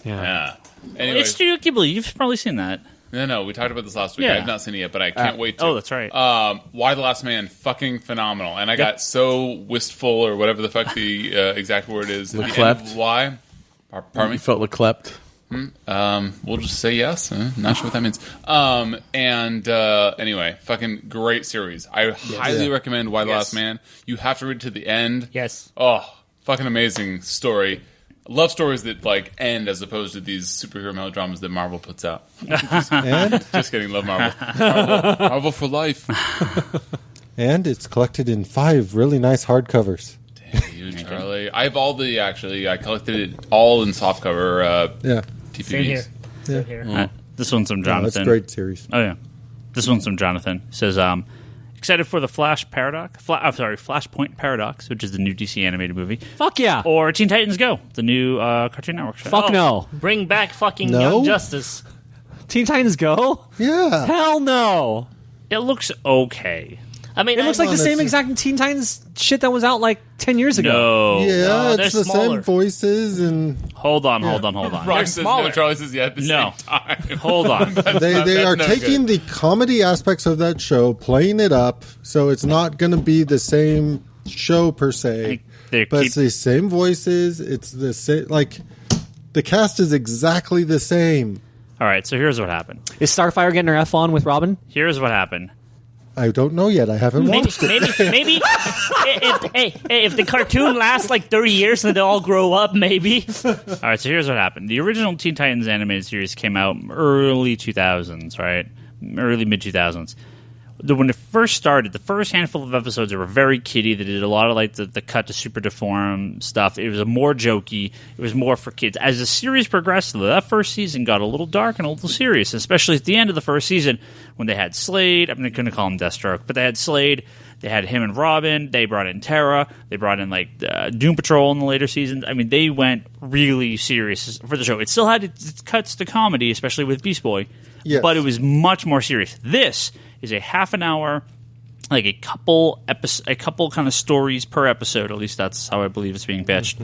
Yeah. Anyway, It's Studio Ghibli. You've probably seen that. no, we talked about this last week. Yeah. I have not seen it yet, but I can't wait to. Oh, that's right. Why the Last Man, fucking phenomenal. And I got so wistful, or whatever the fuck the exact word is. At the end Leclept? of Why? Pardon me? You felt leclept. We'll just say yes. Not sure what that means. Anyway, fucking great series. I highly recommend Why the Last Man. You have to read it to the end. Yes. Oh, fucking amazing story. I love stories that like end as opposed to these superhero melodramas that Marvel puts out. And Just kidding, love Marvel. Marvel for life. and it's collected in 5 really nice hardcovers. Damn you, Charlie. I have all the I collected it all in softcover Yeah, TPBs. Same here. Same here. This one's from no, Jonathan. that's a great series. Oh yeah, this one's from Jonathan. He says, excited for the Flashpoint Paradox, which is the new DC animated movie, Fuck yeah. or Teen Titans Go, the new Cartoon Network show. Fuck no. Bring back fucking No? Young Justice. Teen Titans Go? Yeah, Hell no. It looks okay. I mean, It looks like the Honestly. same exact Teen Titans shit that was out like 10 years ago. No. yeah, they're it's the smaller. same voices, and Hold on. Rock says smaller. no, Charlie says yeah at the No. same time. Hold on. they are no taking good. the comedy aspects of that show, playing it up, so it's not going to be the same show per se, They but keep- it's the same voices. It's the same, like the cast is exactly the same. All right, so here's what happened. Is Starfire getting her F on with Robin? Here's what happened. I don't know yet. I haven't Maybe, watched it. maybe if the cartoon lasts like 30 years and they all grow up, maybe. All right, so here's what happened. The original Teen Titans animated series came out early 2000s, right? Early mid 2000s. When it first started, the first handful of episodes were very kiddie. They did a lot of like the cut to super deform stuff. It was a more jokey. It was more for kids. As the series progressed, though, that first season got a little dark and a little serious, especially at the end of the first season when they had Slade. I'm not going to call him Deathstroke, but they had Slade. They had him and Robin. They brought in Terra. They brought in like Doom Patrol in the later seasons. I mean, they went really serious for the show. It still had its cuts to comedy, especially with Beast Boy, Yes. but it was much more serious. This is a half an hour, like a couple kind of stories per episode. At least that's how I believe it's being pitched.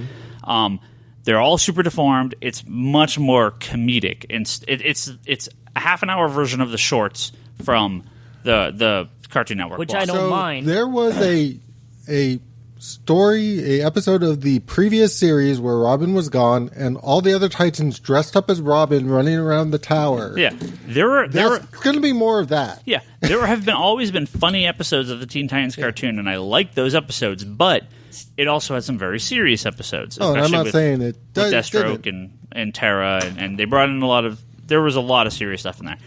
They're all super deformed. It's much more comedic, and it's a half an hour version of the shorts from the Cartoon Network, Which block. I don't mind. There was a episode of the previous series where Robin was gone, and all the other Titans dressed up as Robin running around the tower. Yeah, there were There's going to be more of that. Yeah, there have always been funny episodes of the Teen Titans cartoon, and I like those episodes. But it also has some very serious episodes. Oh, and I'm especially not with, saying it with does. Deathstroke and Terra, and they brought in a lot of. There was a lot of serious stuff in there.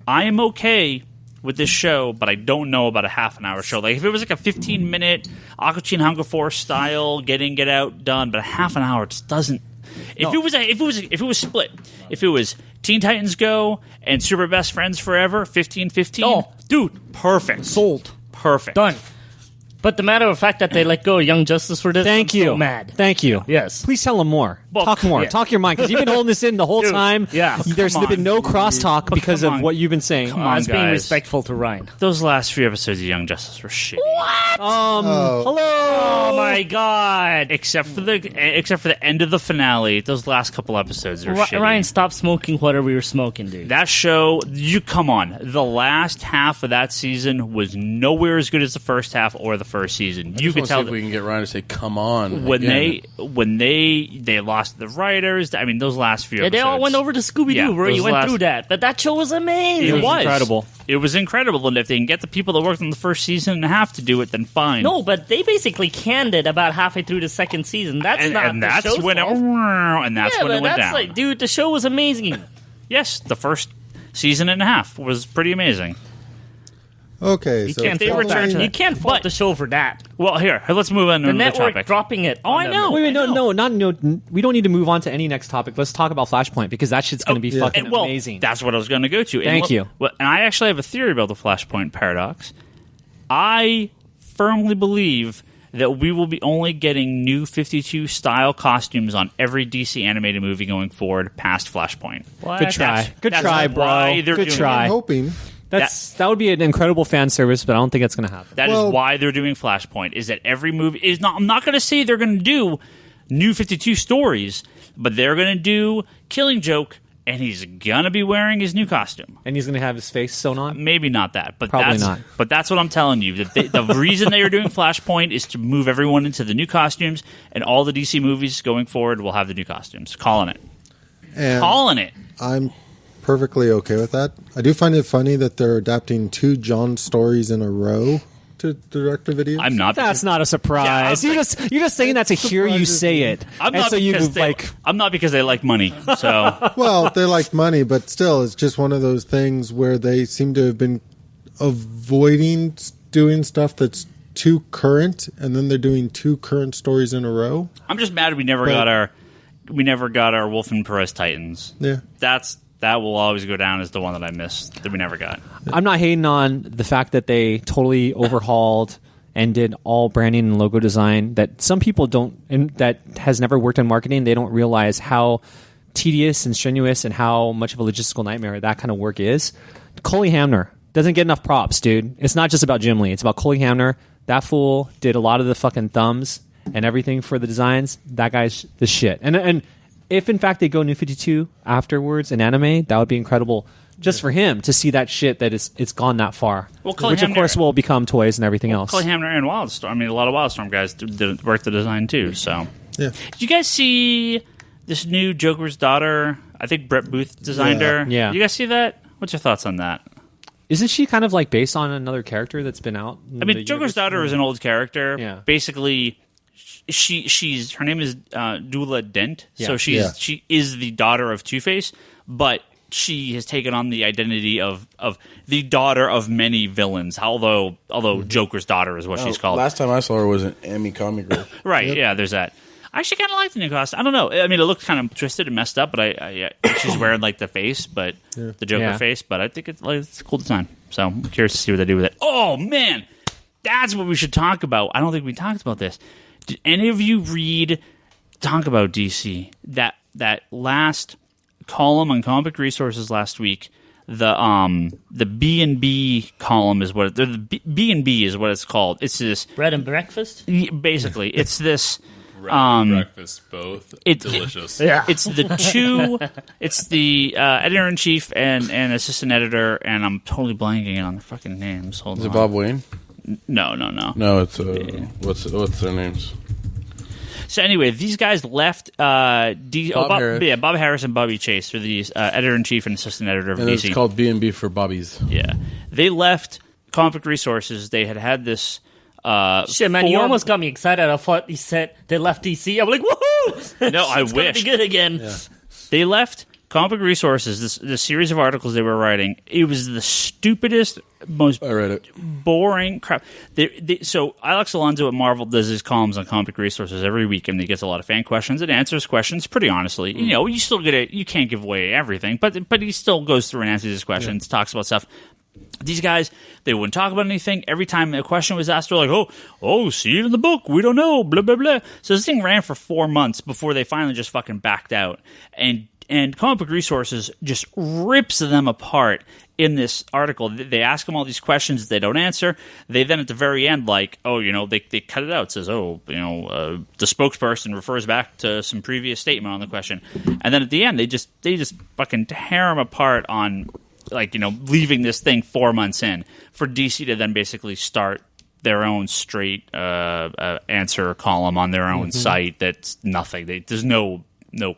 I am okay with this show, but I don't know about a half an hour show. Like if it was like a 15-minute Aquachin Hunger Force style get in get out done, but a half an hour just doesn't. If it was split, if it was Teen Titans Go and Super Best Friends Forever 15-15, Oh. dude, perfect, Sold. perfect, Done. But the matter of fact that they let go of Young Justice for this, Thank I'm you. so mad. Thank you. Yes. Please tell them more. Well, Talk more. yeah. Talk your mind because you've been holding this in the whole Dude, time. yeah. There's Come been no on. crosstalk because come of on. what you've been saying. Come I on, was being guys. respectful to Ryan. Those last few episodes of Young Justice were shitty. Hello. Oh my god. Except for the end of the finale, those last couple episodes are shitty. Ryan, stop smoking whatever you're smoking, dude. That show, you come on. The last half of that season was nowhere as good as the first half or the first season. You could tell if we can get Ryan to say "come on" when again. they lost the writers. I mean, those last few Yeah, episodes. they all went over to Scooby-Doo Yeah, where you those went last- through that. But that show was amazing. It was incredible. It was incredible, and if they can get the people that worked on the first season and a half to do it, then fine. No, but they basically canned it about halfway through the second season. That's and, not and the that's show's when fault. and that's Yeah, when but it went that's down. like, dude, the show was amazing. Yes, the first season and a half was pretty amazing. Okay, You so can't they fault return that. to You can't fault the show for that. Well, here, let's move on to The another network topic. dropping it. Oh, I know. Wait, no. We don't need to move on to any next topic. Let's talk about Flashpoint because that shit's going to be fucking And, well, amazing. that's what I was going to go to. Thank you. Well, and I actually have a theory about the Flashpoint Paradox. I firmly believe that we will be only getting new 52 style costumes on every DC animated movie going forward past Flashpoint. Good try. Good that's try, why bro. they're Good doing try. I'm hoping. That would be an incredible fan service, but I don't think that's going to happen. That Well- is why they're doing Flashpoint. Is that every movie is not? I'm not going to say they're going to do new 52 stories, but they're going to do Killing Joke, and he's going to be wearing his new costume. And he's going to have his face sewn on. Maybe not that, but Probably that's, not. But that's what I'm telling you. That the reason they are doing Flashpoint is to move everyone into the new costumes, and all the DC movies going forward will have the new costumes. Calling it. And Calling it. I'm perfectly okay with that. I do find it funny that they're adapting 2 John stories in a row to direct-to-video. I'm not. That's not a surprise. Yeah, you're just saying that to hear you surprises say me. it. I'm And not so you because I'm not because they like money. So Well, they like money, but still, it's just one of those things where they seem to have been avoiding doing stuff that's too current, and then they're doing 2 current stories in a row. I'm just mad we never But- got our Wolf and Perez Titans. Yeah. That will always go down as the one that I missed that we never got. I'm not hating on the fact that they totally overhauled and did all branding and logo design that some people don't, and that has never worked in marketing. They don't realize how tedious and strenuous and how much of a logistical nightmare that kind of work is. Coley Hamner doesn't get enough props, dude. It's not just about Jim Lee. It's about Coley Hamner. That fool did a lot of the fucking thumbs and everything for the designs. That guy's the shit. And if in fact they go New 52 afterwards in anime, that would be incredible just for him to see that shit that it's gone that far. Well, Coley which of Hamner- course will become toys and everything else. Clay Hamner and Wildstorm. I mean, a lot of Wildstorm guys did work the design too. So, Yeah. did you guys see this new Joker's daughter? I think Brett Booth designed her. Yeah. Did you guys see that? What's your thoughts on that? Isn't she kind of like based on another character that's been out? in I mean, the Joker's universe? daughter is an old character. Yeah. Basically, she's her name is Dula Dent. Yeah. So Yeah. she is the daughter of Two-Face, but she has taken on the identity of the daughter of many villains. Although Joker's daughter is what she's called. Last time I saw her was an Emmy comic book. Right? Yeah. There's that. I actually kind of like the new costume. I don't know. I mean, it looked kind of twisted and messed up, but I she's wearing like the face, but the Joker Yeah. face. But I think it's a cool design. So I'm curious to see what they do with it. Oh man, that's what we should talk about. I don't think we talked about this. Did any of you talk about DC? That last column on Comic Resources last week. The B&B column is what the B&B is what it's called. It's this Bread and breakfast? basically. It's this. Breakfast, both It- delicious. Yeah. It's the editor in chief and assistant editor, and I'm totally blanking on the fucking names. Hold Is on. it Bob Wayne? No. No, it's what's their names? So anyway, these guys left. Bob Harris. Yeah, Bob Harris and Bobby Chase are the editor in chief and assistant editor of And DC. it's called B&B for Bobby's. Yeah, they left Comic Resources. They had this. Shit, man, you form- almost got me excited. I thought you said they left DC. I'm like, woohoo! No, I It's gonna wish. be good again. They left Comic Resources. This series of articles they were writing. It was the stupidest, most I read it. boring crap. So Alex Alonso at Marvel does his columns on Comic Resources every week, and he gets a lot of fan questions and answers questions pretty honestly. You know, you still get it. You can't give away everything, but he still goes through and answers his questions, talks about stuff. These guys, they wouldn't talk about anything. Every time a question was asked, they're like, oh, see it in the book. We don't know, blah, blah, blah. So this thing ran for 4 months before they finally just fucking backed out. And Comic Book Resources just rips them apart in this article. They ask them all these questions they don't answer. They then at the very end, like, they cut it out. It says, the spokesperson refers back to some previous statement on the question. And then at the end, they just fucking tear them apart on, leaving this thing 4 months in for DC to then basically start their own straight answer column on their own site. That's nothing. There's no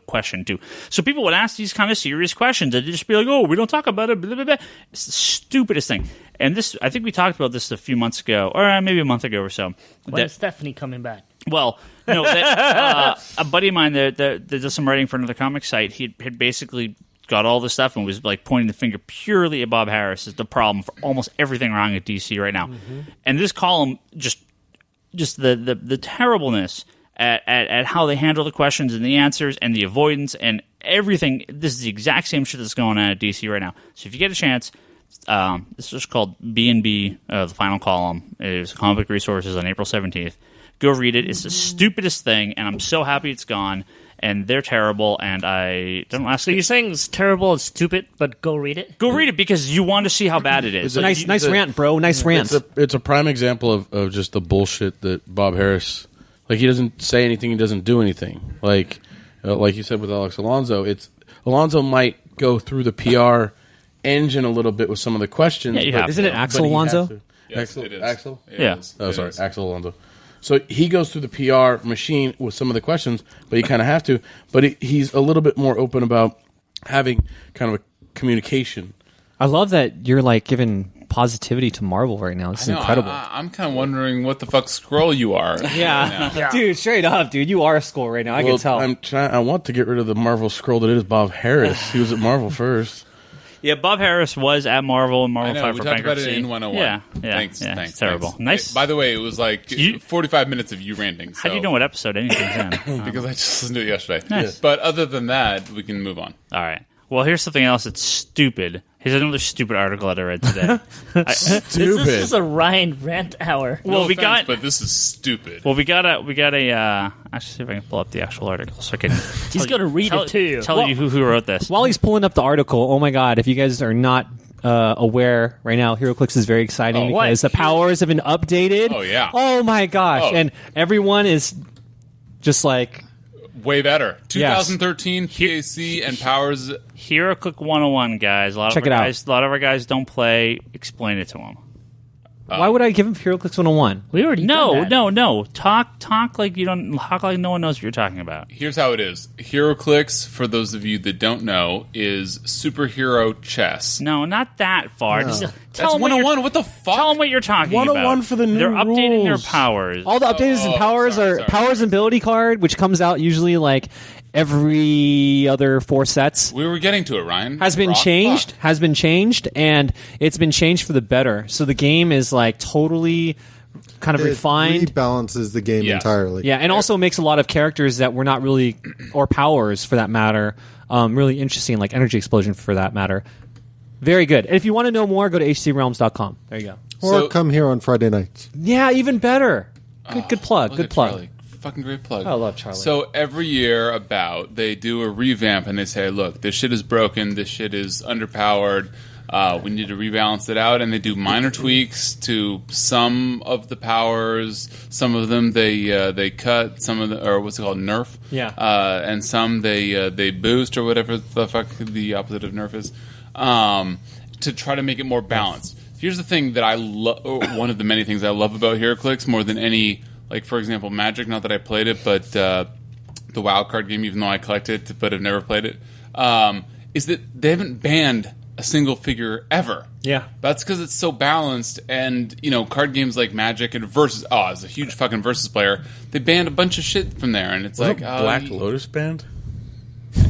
question to. So people would ask these kind of serious questions and they'd just be like, we don't talk about it, blah, blah, blah. It's the stupidest thing. And this, I think we talked about this a few months ago, or maybe a month ago or so. When is Stephanie coming back? Well, no, a buddy of mine that does some writing for another comic site, he had basically got all this stuff and was like pointing the finger purely at Bob Harris as the problem for almost everything wrong at DC right now. And this column, just the terribleness at how they handle the questions and the answers and the avoidance and everything. This is the exact same shit that's going on at DC right now. So if you get a chance, this is called B&B, the final column. It was Comic Book Resources on April 17th. Go read it. It's the stupidest thing, and I'm so happy it's gone. And they're terrible, and I don't ask. So you're saying it's terrible and stupid, but go read it? Go read it because you want to see how bad it is. Nice rant, bro. Nice rant. It's a prime example of just the bullshit that Bob Harris. Like, he doesn't say anything, he doesn't do anything. Like you said with Alex Alonso, Alonso might go through the PR engine a little bit with some of the questions. Yeah, isn't it Axel Alonso? Yes, it is. Axel? Yeah. Oh, sorry, Axel Alonso. So he goes through the PR machine with some of the questions, but he kind of have to. But he's a little bit more open about having kind of a communication. I love that you're giving positivity to Marvel right now. It's incredible. I'm kind of wondering what the fuck scroll you are. Yeah. Dude, straight up, dude. You are a scroll right now. I can tell. I want to get rid of the Marvel scroll that is Bob Harris. He was at Marvel first. Yeah, Bob Harris was at Marvel and Marvel Fight for Bankruptcy. We talked about it in 101. Yeah. Thanks. It's terrible. Thanks. Nice. By the way, it was 45 minutes of you ranting. So. How do you know what episode anything's in? Because I just listened to it yesterday. Nice. But other than that, we can move on. All right. Well, here's something else that's stupid. Here's another stupid article that I read today. Stupid. This is a Ryan rant hour. Well, but this is stupid. Well, we got a. Actually, see if I can pull up the actual article so I can. He's going to read it too. Tell you who wrote this. While he's pulling up the article, oh my god! If you guys are not aware right now, HeroClix is very exciting because the powers have been updated. Oh yeah! Oh my gosh! And everyone is just like. Way better. 2013 PAC and powers. HeroClix 101, guys. Check it out. A lot of our guys don't play. Explain it to them. Why would I give him HeroClix 101? We already done that. No. Talk like you don't. Talk like no one knows what you're talking about. Here's how it is. HeroClix, for those of you that don't know, is superhero chess. No, not that far. No. Just That's tell them 101. What the fuck? Tell them what you're talking about. 101 for the new They're updating their rules. powers. All the updates and powers sorry. Powers and Ability card, which comes out usually every other 4 sets. We were getting to it, Ryan. Has been changed, and it's been changed for the better. So the game is totally kind of refined. It rebalances the game entirely. Yeah, and also makes a lot of characters that were not really, or powers for that matter, really interesting, like Energy Explosion for that matter. Very good. And if you want to know more, go to hcrealms.com. There you go. Or come here on Friday nights. Yeah, even better. Good plug. Good plug. Charlie. Fucking great plug. I love Charlie. So every year they do a revamp and they say, look, this shit is broken, this shit is underpowered, we need to rebalance it out, and they do minor tweaks to some of the powers. Some of them they cut, some of or what's it called, nerf. Yeah. And some they boost or whatever the fuck the opposite of nerf is, to try to make it more balanced. Here's the thing that I love. One of the many things I love about HeroClix more than any. Like, for example, Magic, not that I played it, but the WoW card game, even though I collect it but have never played it, is that they haven't banned a single figure ever. Yeah. That's because it's so balanced, and, card games like Magic and Versus, as a huge fucking Versus player, they banned a bunch of shit from there, and it's Black Lotus band?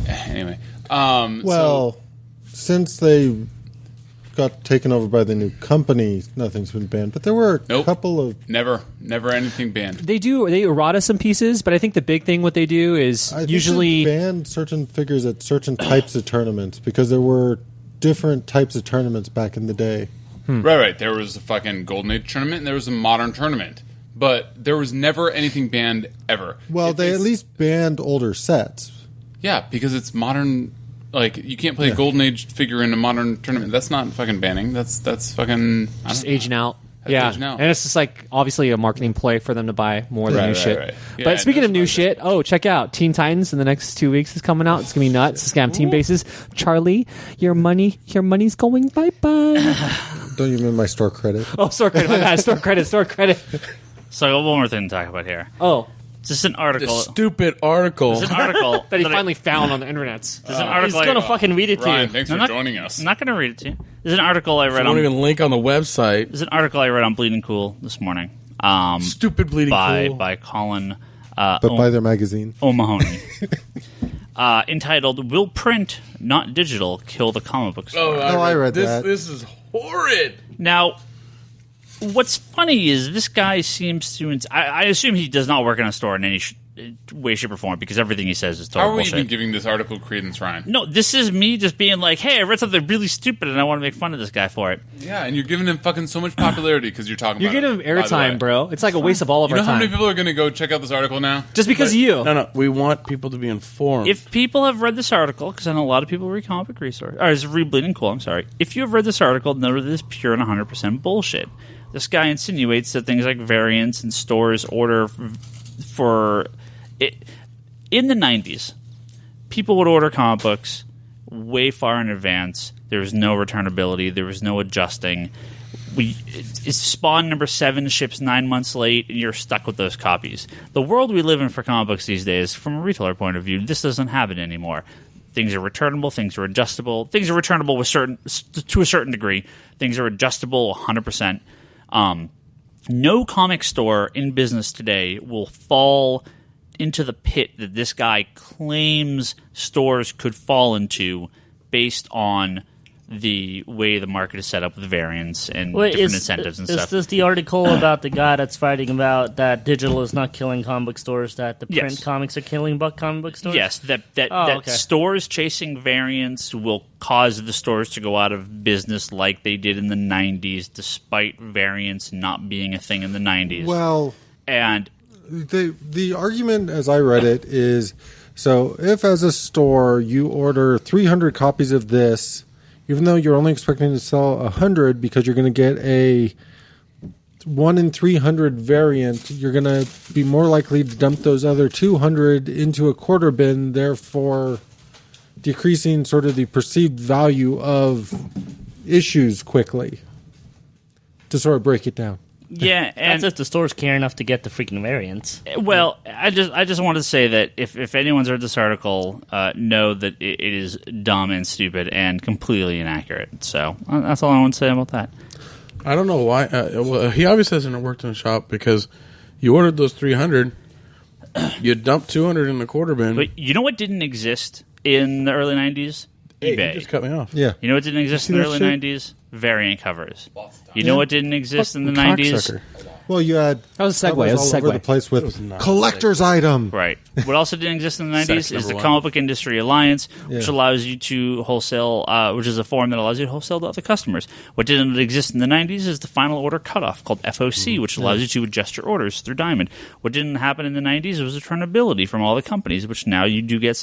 Anyway. Since they got taken over by the new company, nothing's been banned. But there were a couple of... Never anything banned. They errata some pieces, but I think the big thing what they do is usually... they banned certain figures at certain types of tournaments because there were different types of tournaments back in the day. Right. There was a fucking Golden Age tournament and there was a modern tournament. But there was never anything banned ever. Well, they at least banned older sets. Yeah, because it's modern. Like, you can't play a Golden Age figure in a modern tournament. That's not fucking banning. That's fucking... Just aging out. That's aging out. And it's just like obviously a marketing play for them to buy more of the new shit. Right. Yeah, but speaking of new shit, check out Teen Titans in the next 2 weeks is coming out. It's gonna be nuts. It's gonna have team bases. Charlie, your money's going bye bye. Don't you mean my store credit? Oh, store credit. My bad. Store credit. So I got one more thing to talk about here. Oh, Just an article. This stupid article. There's an article that he finally found on the internet. There's an article. He's going to fucking read it to Ryan, you. thanks for joining us. I'm not going to read it to you. There's an article I read Won't on. even link on the website. There's an article I read on Bleeding Cool this morning. Stupid bleeding cool. by Colin. But buy their magazine. O'Mahony. Entitled "Will Print, Not Digital, Kill the Comic Book Store?" I read this. that. This is horrid. Now, what's funny is this guy seems to. I assume he does not work in a store in any way, shape, or form because everything he says is total How are we bullshit. even giving this article credence, Ryan? No, this is me just being like, "Hey, I read something really stupid, and I want to make fun of this guy for it." Yeah, and you're giving him fucking so much popularity because you're talking You're about getting it. him by the airtime, way. bro. It's like a waste of all of You know our how time. many people are going to go check out this article now? Just because of you. No, we want people to be informed. If people have read this article, because I know a lot of people read Comic Book Resource, or is read Bleeding Cool, I'm sorry. If you have read this article, know that it is pure and 100% bullshit. This guy insinuates that things like variants and stores order for it. In the 90s, people would order comic books way far in advance. There was no returnability. There was no adjusting. It's Spawn number 7 ships 9 months late, and you're stuck with those copies. The world we live in for comic books these days, from a retailer point of view, this doesn't happen anymore. Things are returnable. Things are adjustable. Things are returnable to a certain degree. Things are adjustable 100%. No comic store in business today will fall into the pit that this guy claims stores could fall into based on the way the market is set up with variants and different incentives and stuff. Is this the article about the guy that's fighting about that digital is not killing comic book stores, that the print Yes. comics are killing comic book stores? Yes, that okay. stores chasing variants will cause the stores to go out of business like they did in the 90s, despite variants not being a thing in the 90s. Well, and the argument, as I read it, is so if as a store you order 300 copies of this, even though you're only expecting to sell 100 because you're going to get a 1 in 300 variant, you're going to be more likely to dump those other 200 into a quarter bin, therefore decreasing sort of the perceived value of issues quickly, to sort of break it down. yeah, and That's if the stores care enough to get the freaking variants. well, I just wanted to say that if anyone's read this article, know that it is dumb and stupid and completely inaccurate. So that's all I want to say about that. I don't know why. Well, he obviously hasn't worked in a shop because you ordered those 300, you dumped 200 in the quarter bin. But you know what didn't exist in the early 90s? Hey, eBay. you just cut me off. Yeah. You know what didn't exist See in the that early shit? 90s? Variant covers. You know what didn't exist in the Fucking 90s? cocksucker. Well, you had That was a segue. covers That was a all over segue. the place That was with not a collector's item. Right. What also didn't exist in the 90s Sex is the number one. Comic Book Industry Alliance, which Yeah. allows you to wholesale, which is a forum that allows you to wholesale to other customers. What didn't exist in the 90s is the final order cutoff called FOC, which allows you to adjust your orders through Diamond. What didn't happen in the 90s was returnability from all the companies, which now you do get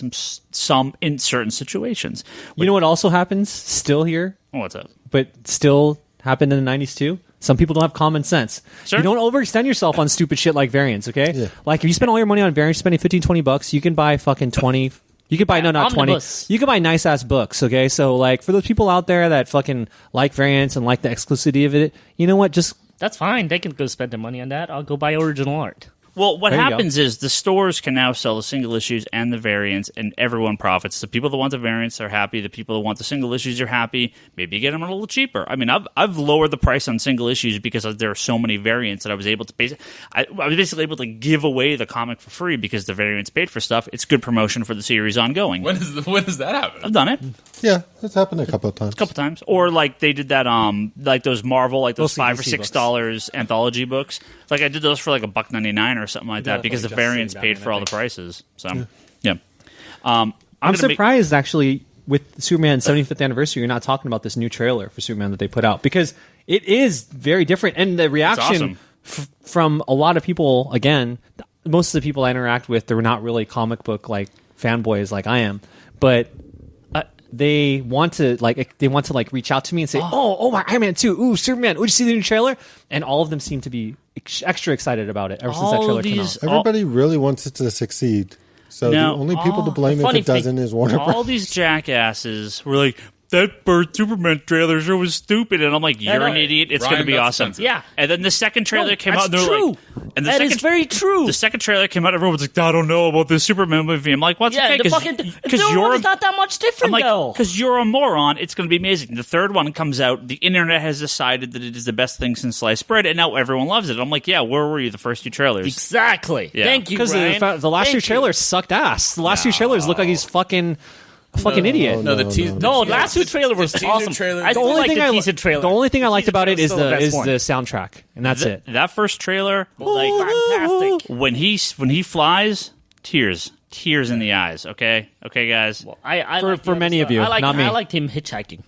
some in certain situations. You know what also happens still here, What's up? but still happened in the 90s too? Some people don't have common sense. Sure. You don't overextend yourself on stupid shit like variants, okay? Yeah. Like, if you spend all your money on variants, spending $15-20, you can buy fucking 20... You could buy, no, not Omnibus. 20. You could buy nice-ass books, okay? So, like, for those people out there that fucking like variants and like the exclusivity of it, you know what? Just... That's fine. They can go spend their money on that. I'll go buy original art. Well, what There you happens is the stores can now sell the single issues and the variants, and everyone profits. The people that want the variants are happy. The people that want the single issues are happy. Maybe you get them a little cheaper. I mean, I've lowered the price on single issues because there are so many variants that I was able to I was basically able to give away the comic for free because the variants paid for stuff. It's good promotion for the series ongoing. When does that happen? I've done it Yeah, that's happened a couple of times. a couple times, or like they did that, like those Marvel, like those Mostly $5 or DC $6 anthology books. Like I did those for like $1.99 or something like that because the like variants Justice paid Batman, for all I the think. prices. So yeah, I'm gonna surprised, actually, with Superman's 75th anniversary, you're not talking about this new trailer for Superman that they put out because it is very different, and the reaction from a lot of people. Again, most of the people I interact with, they're not really comic book like fanboys like I am, but they want to reach out to me and say, "Oh my Iron Man 2, ooh Superman, did you see the new trailer?" And all of them seem to be extra excited about it ever since that trailer came out. Everybody really wants it to succeed. So the only people to blame if it doesn't is Warner Bros. All these jackasses were like, that first Superman trailer sure was stupid, and I'm like, you're an idiot. It's going to be awesome. Yeah. And then the second trailer came out, and they're true. like, and that is very true. The second trailer came out, everyone was like, I don't know about this Superman movie. I'm like, what's okay? Because you're not that much different, though. Because you're a moron. It's going to be amazing. The third one comes out. The internet has decided that it is the best thing since sliced bread, and now everyone loves it. I'm like, yeah, where were you the first two trailers? Exactly. Yeah. Thank you, Because the last two trailers sucked ass. The last two trailers look like he's fucking idiot. No, last two trailer was awesome. I still like the teaser trailer. The only thing I liked about it is the soundtrack, and that's it. That first trailer, like fantastic. when he flies, tears in the eyes. Okay, guys. Well, I for many of you, not me. I liked him hitchhiking.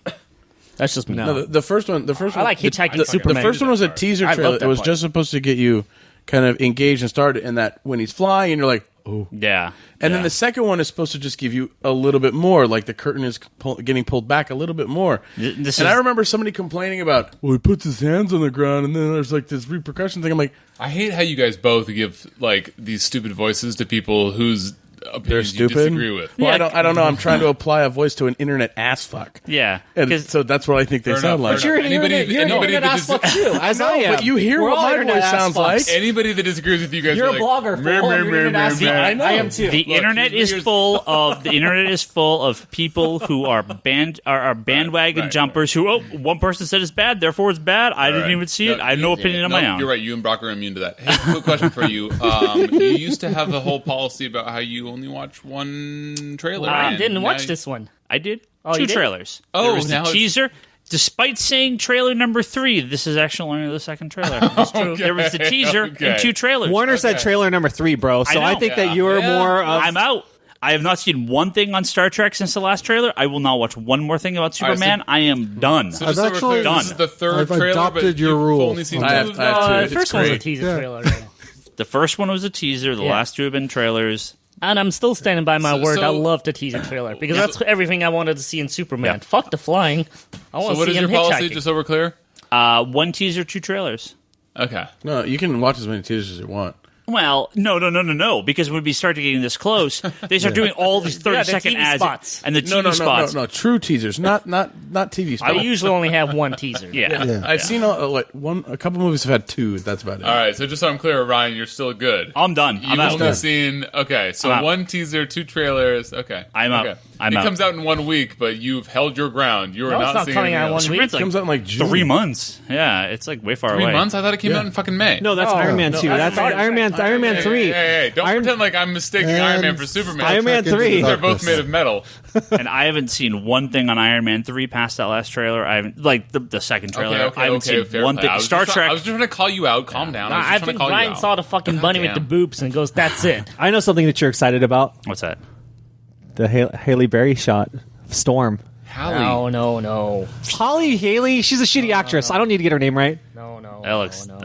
That's just me. No, the first one. I like hitchhiking Superman. The first one was a teaser trailer. It was just supposed to get you kind of engaged and started. And that when he's flying, you're like, oh yeah. And then the second one is supposed to just give you a little bit more, like the curtain is getting pulled back a little bit more. I remember somebody complaining about, well, he puts his hands on the ground, and then there's like this repercussion thing. I'm like, I hate how you guys both give like these stupid voices to people whose they're opinions you stupid. disagree with. Well, I don't know. I'm trying to apply a voice to an internet ass fuck. Yeah, and so that's what I think they sound like. But you're an internet ass fuck too, as I am. But you hear what my voice sounds like. Anybody that disagrees with you guys, you're a like, blogger. I am too. The internet is full of people who are bandwagon jumpers. Who one person said it's bad, therefore it's bad. I didn't even see it. I have no opinion on my own. You're right. You and Brock are immune to that. Hey, quick question for you. You used to have a whole policy about how you only watch one trailer. I didn't watch this one. I did. Oh, two you did? trailers. Oh, there was now the teaser. Despite saying trailer number 3, this is actually only the second trailer. It's true. There was the teaser and two trailers. Warner said trailer number 3, bro. So I think that you're more. I'm out. I have not seen one thing on Star Trek since the last trailer. I will not watch one more thing about Superman. Right, I am done. So just so we're clear, done. This is the third I've trailer, adopted but your you've rule. only seen I have The to. first one was a teaser trailer. The first one was a teaser. The last two have been trailers. And I'm still standing by my word. so- I love the teaser trailer because that's everything I wanted to see in Superman. Fuck the flying. I want So to what see is him your policy, hitchhiking. just so we're clear? One teaser, two trailers. Okay. No, you can watch as many teasers as you want. Well, no, because when we start getting this close, they start doing all these 30-second TV ads spots. and the TV spots. No, true teasers, not TV spots. I usually only have one teaser. Yeah. I've seen a couple movies have had two. That's about it. All right, so just so I'm clear, Ryan, you're still good. I'm done. I'm You've out. only seen so I'm out. one teaser, two trailers. Okay, I'm out. Okay. I'm it out. comes out in 1 week, but you've held your ground. You are No, it's not seeing coming anything out else. one week. It's like Comes out in like June. 3 months. Yeah, it's like way far 3 away. months? I thought it came out in fucking May. No, that's Iron Man 2. That's Iron Man 3. Hey, don't pretend like I'm mistaking Iron Man for Superman. Iron Man 3. They're both made of metal. And I haven't seen one thing on Iron Man 3 past that last trailer. I haven't, like the second trailer. I haven't seen fair one play. thing. Star Trek. I was just trying to call you out. Calm down. I think Ryan saw the fucking bunny with the boobs and goes, "That's it." I know something that you're excited about. What's that? The Haley Berry shot. Storm. Hallie. No. Holly Haley, she's a shitty actress. I don't need to get her name right. No. That looks- No.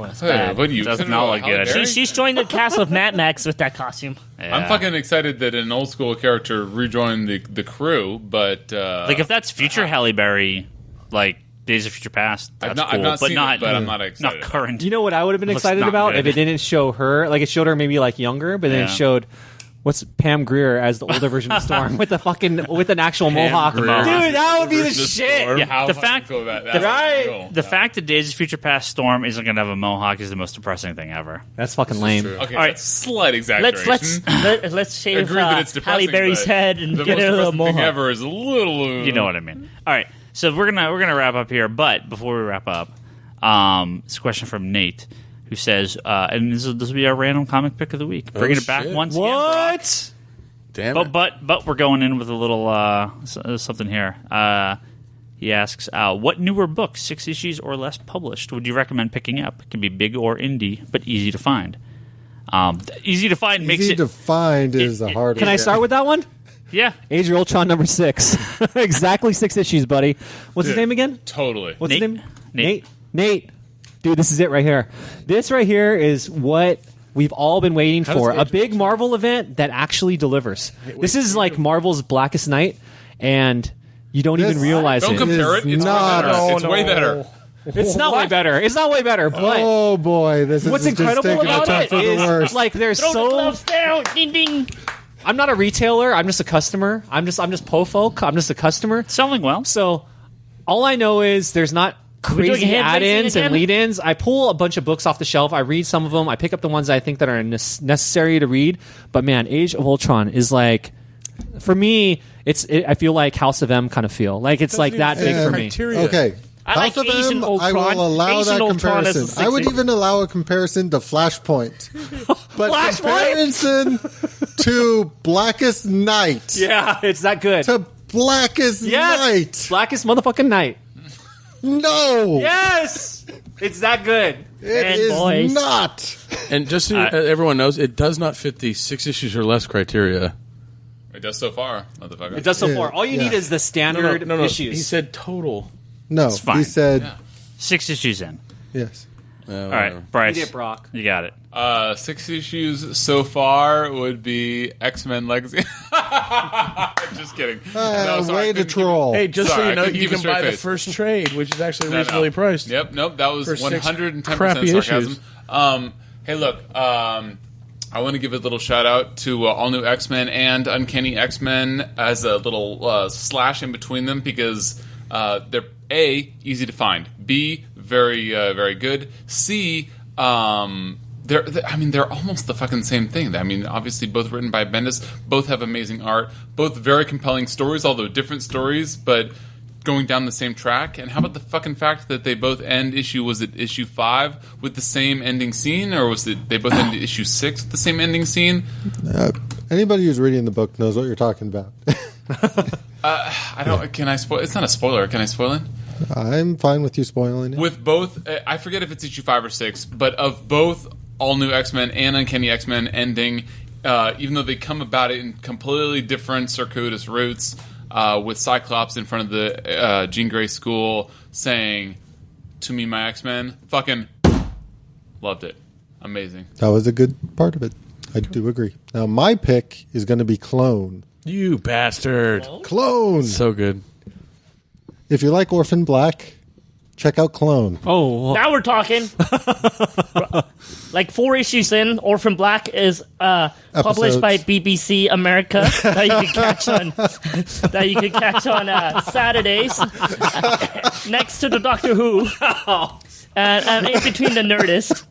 It's Hey, bad. what do you? Does not look good. She's joined the cast of Mad Max with that costume. Yeah. I'm fucking excited that an old school character rejoined the crew, but like if that's future Halle Berry, like Days of Future Past, that's I've cool, not but seen not it, but I'm not excited. Not current. You know what I would have been Looks excited not about good. if it didn't show her? Like it showed her maybe like younger, but then Yeah. it showed what's Pam Grier as the older version of Storm with an actual mohawk. Grier. Dude, that would be the shit. Yeah, How the fucking fact- cool that, the- that's cool. The fact that Days of Future Past Storm isn't going to have a mohawk is the most depressing thing ever. That's fucking lame. Okay, All right. that's slight exaggeration. Let's shave Agree that it's depressing, Halle Berry's but head and the get most her a little depressing thing mohawk. ever is a little. You know what I mean. All right, so we're gonna wrap up here, but before we wrap up, it's a question from Nate who says, and this will be our random comic pick of the week. Bringing it back shit. once again. Brock. What? Damn it. But we're going in with a little something here. He asks, what newer books, 6 issues or less published, would you recommend picking up? It can be big or indie, but easy to find. Easy to find makes Easy it... to find is the hardest. Can I start with that one? Yeah. Age of Ultron number 6. Exactly 6 issues, buddy. What's his name again? Totally. What's Nate. his name? Nate. Nate. Dude, this is it right here. This right here is what we've all been waiting for. A big Marvel event that actually delivers. This is like Marvel's Blackest Night, and you don't even realize Don't it. compare it. It's not- way better. Oh, It's way better. It's not way better. It's not way better, but Oh boy, this is what's just incredible taking a about turn it for the is worst. like there's Throw the so gloves down. Ding ding. I'm not a retailer. I'm just a customer. I'm just po-folk. I'm just a customer. Selling well. So all I know is there's not doing crazy hand racing add-ins and again? lead-ins. I pull a bunch of books off the shelf. I read some of them. I pick up the ones I think that are necessary to read. But man, Age of Ultron is like, for me, I feel like House of M kind of feel. Like it's like that big for me. Okay. I like House of Asian M, Ultron. I will allow Asian that Ultron is comparison. a I would 60. even allow a comparison to Flashpoint. But comparison to Blackest Night. Yeah, it's that good. To Blackest Yes! Night. Blackest motherfucking night. No. Yes! It's that good. It And is boys. not. And just so everyone knows, it does not fit the 6 issues or less criteria. It does so far, motherfucker. It does so Yeah, far. All you yeah. need is the standard issues. He said total. No. fine. He said, Yeah. 6 issues in. yes. All right, Bryce. You did, Brock. You got it. 6 issues so far would be X-Men Legacy. Just kidding. No, sorry, way I to couldn't keep it- troll. Hey, just Sorry, so I you know, couldn't you keep a can straight buy the face. first trade, which is actually No, no. reasonably priced. Yep, nope, that was For 110% crappy sarcasm. issues. Hey, look, I want to give a little shout out to All New X-Men and Uncanny X-Men as a little slash in between them because they're A, easy to find, B, very, very good, C, they're almost the fucking same thing. I mean, obviously both written by Bendis, both have amazing art, both very compelling stories, although different stories, but going down the same track. And how about the fucking fact that they both end was it issue 5 with the same ending scene, or was it they both end issue 6 with the same ending scene? Anybody who's reading the book knows what you're talking about. I don't. Can I spoil? It's not a spoiler. Can I spoil it? I'm fine with you spoiling it. With both, I forget if it's issue 5 or 6, but of both All New X-Men and Uncanny X-Men ending, even though they come about it in completely different circuitous routes, with Cyclops in front of the Jean Grey school saying, "To me, my X-Men," fucking loved it. Amazing. That was a good part of it. I do agree. Now, my pick is going to be Clone. You bastard. Clone! So good. If you like Orphan Black, check out Clone. Oh, Now we're talking. Like 4 issues in, Orphan Black is published by BBC America that you can catch on Saturdays next to the Doctor Who and in between the Nerdist.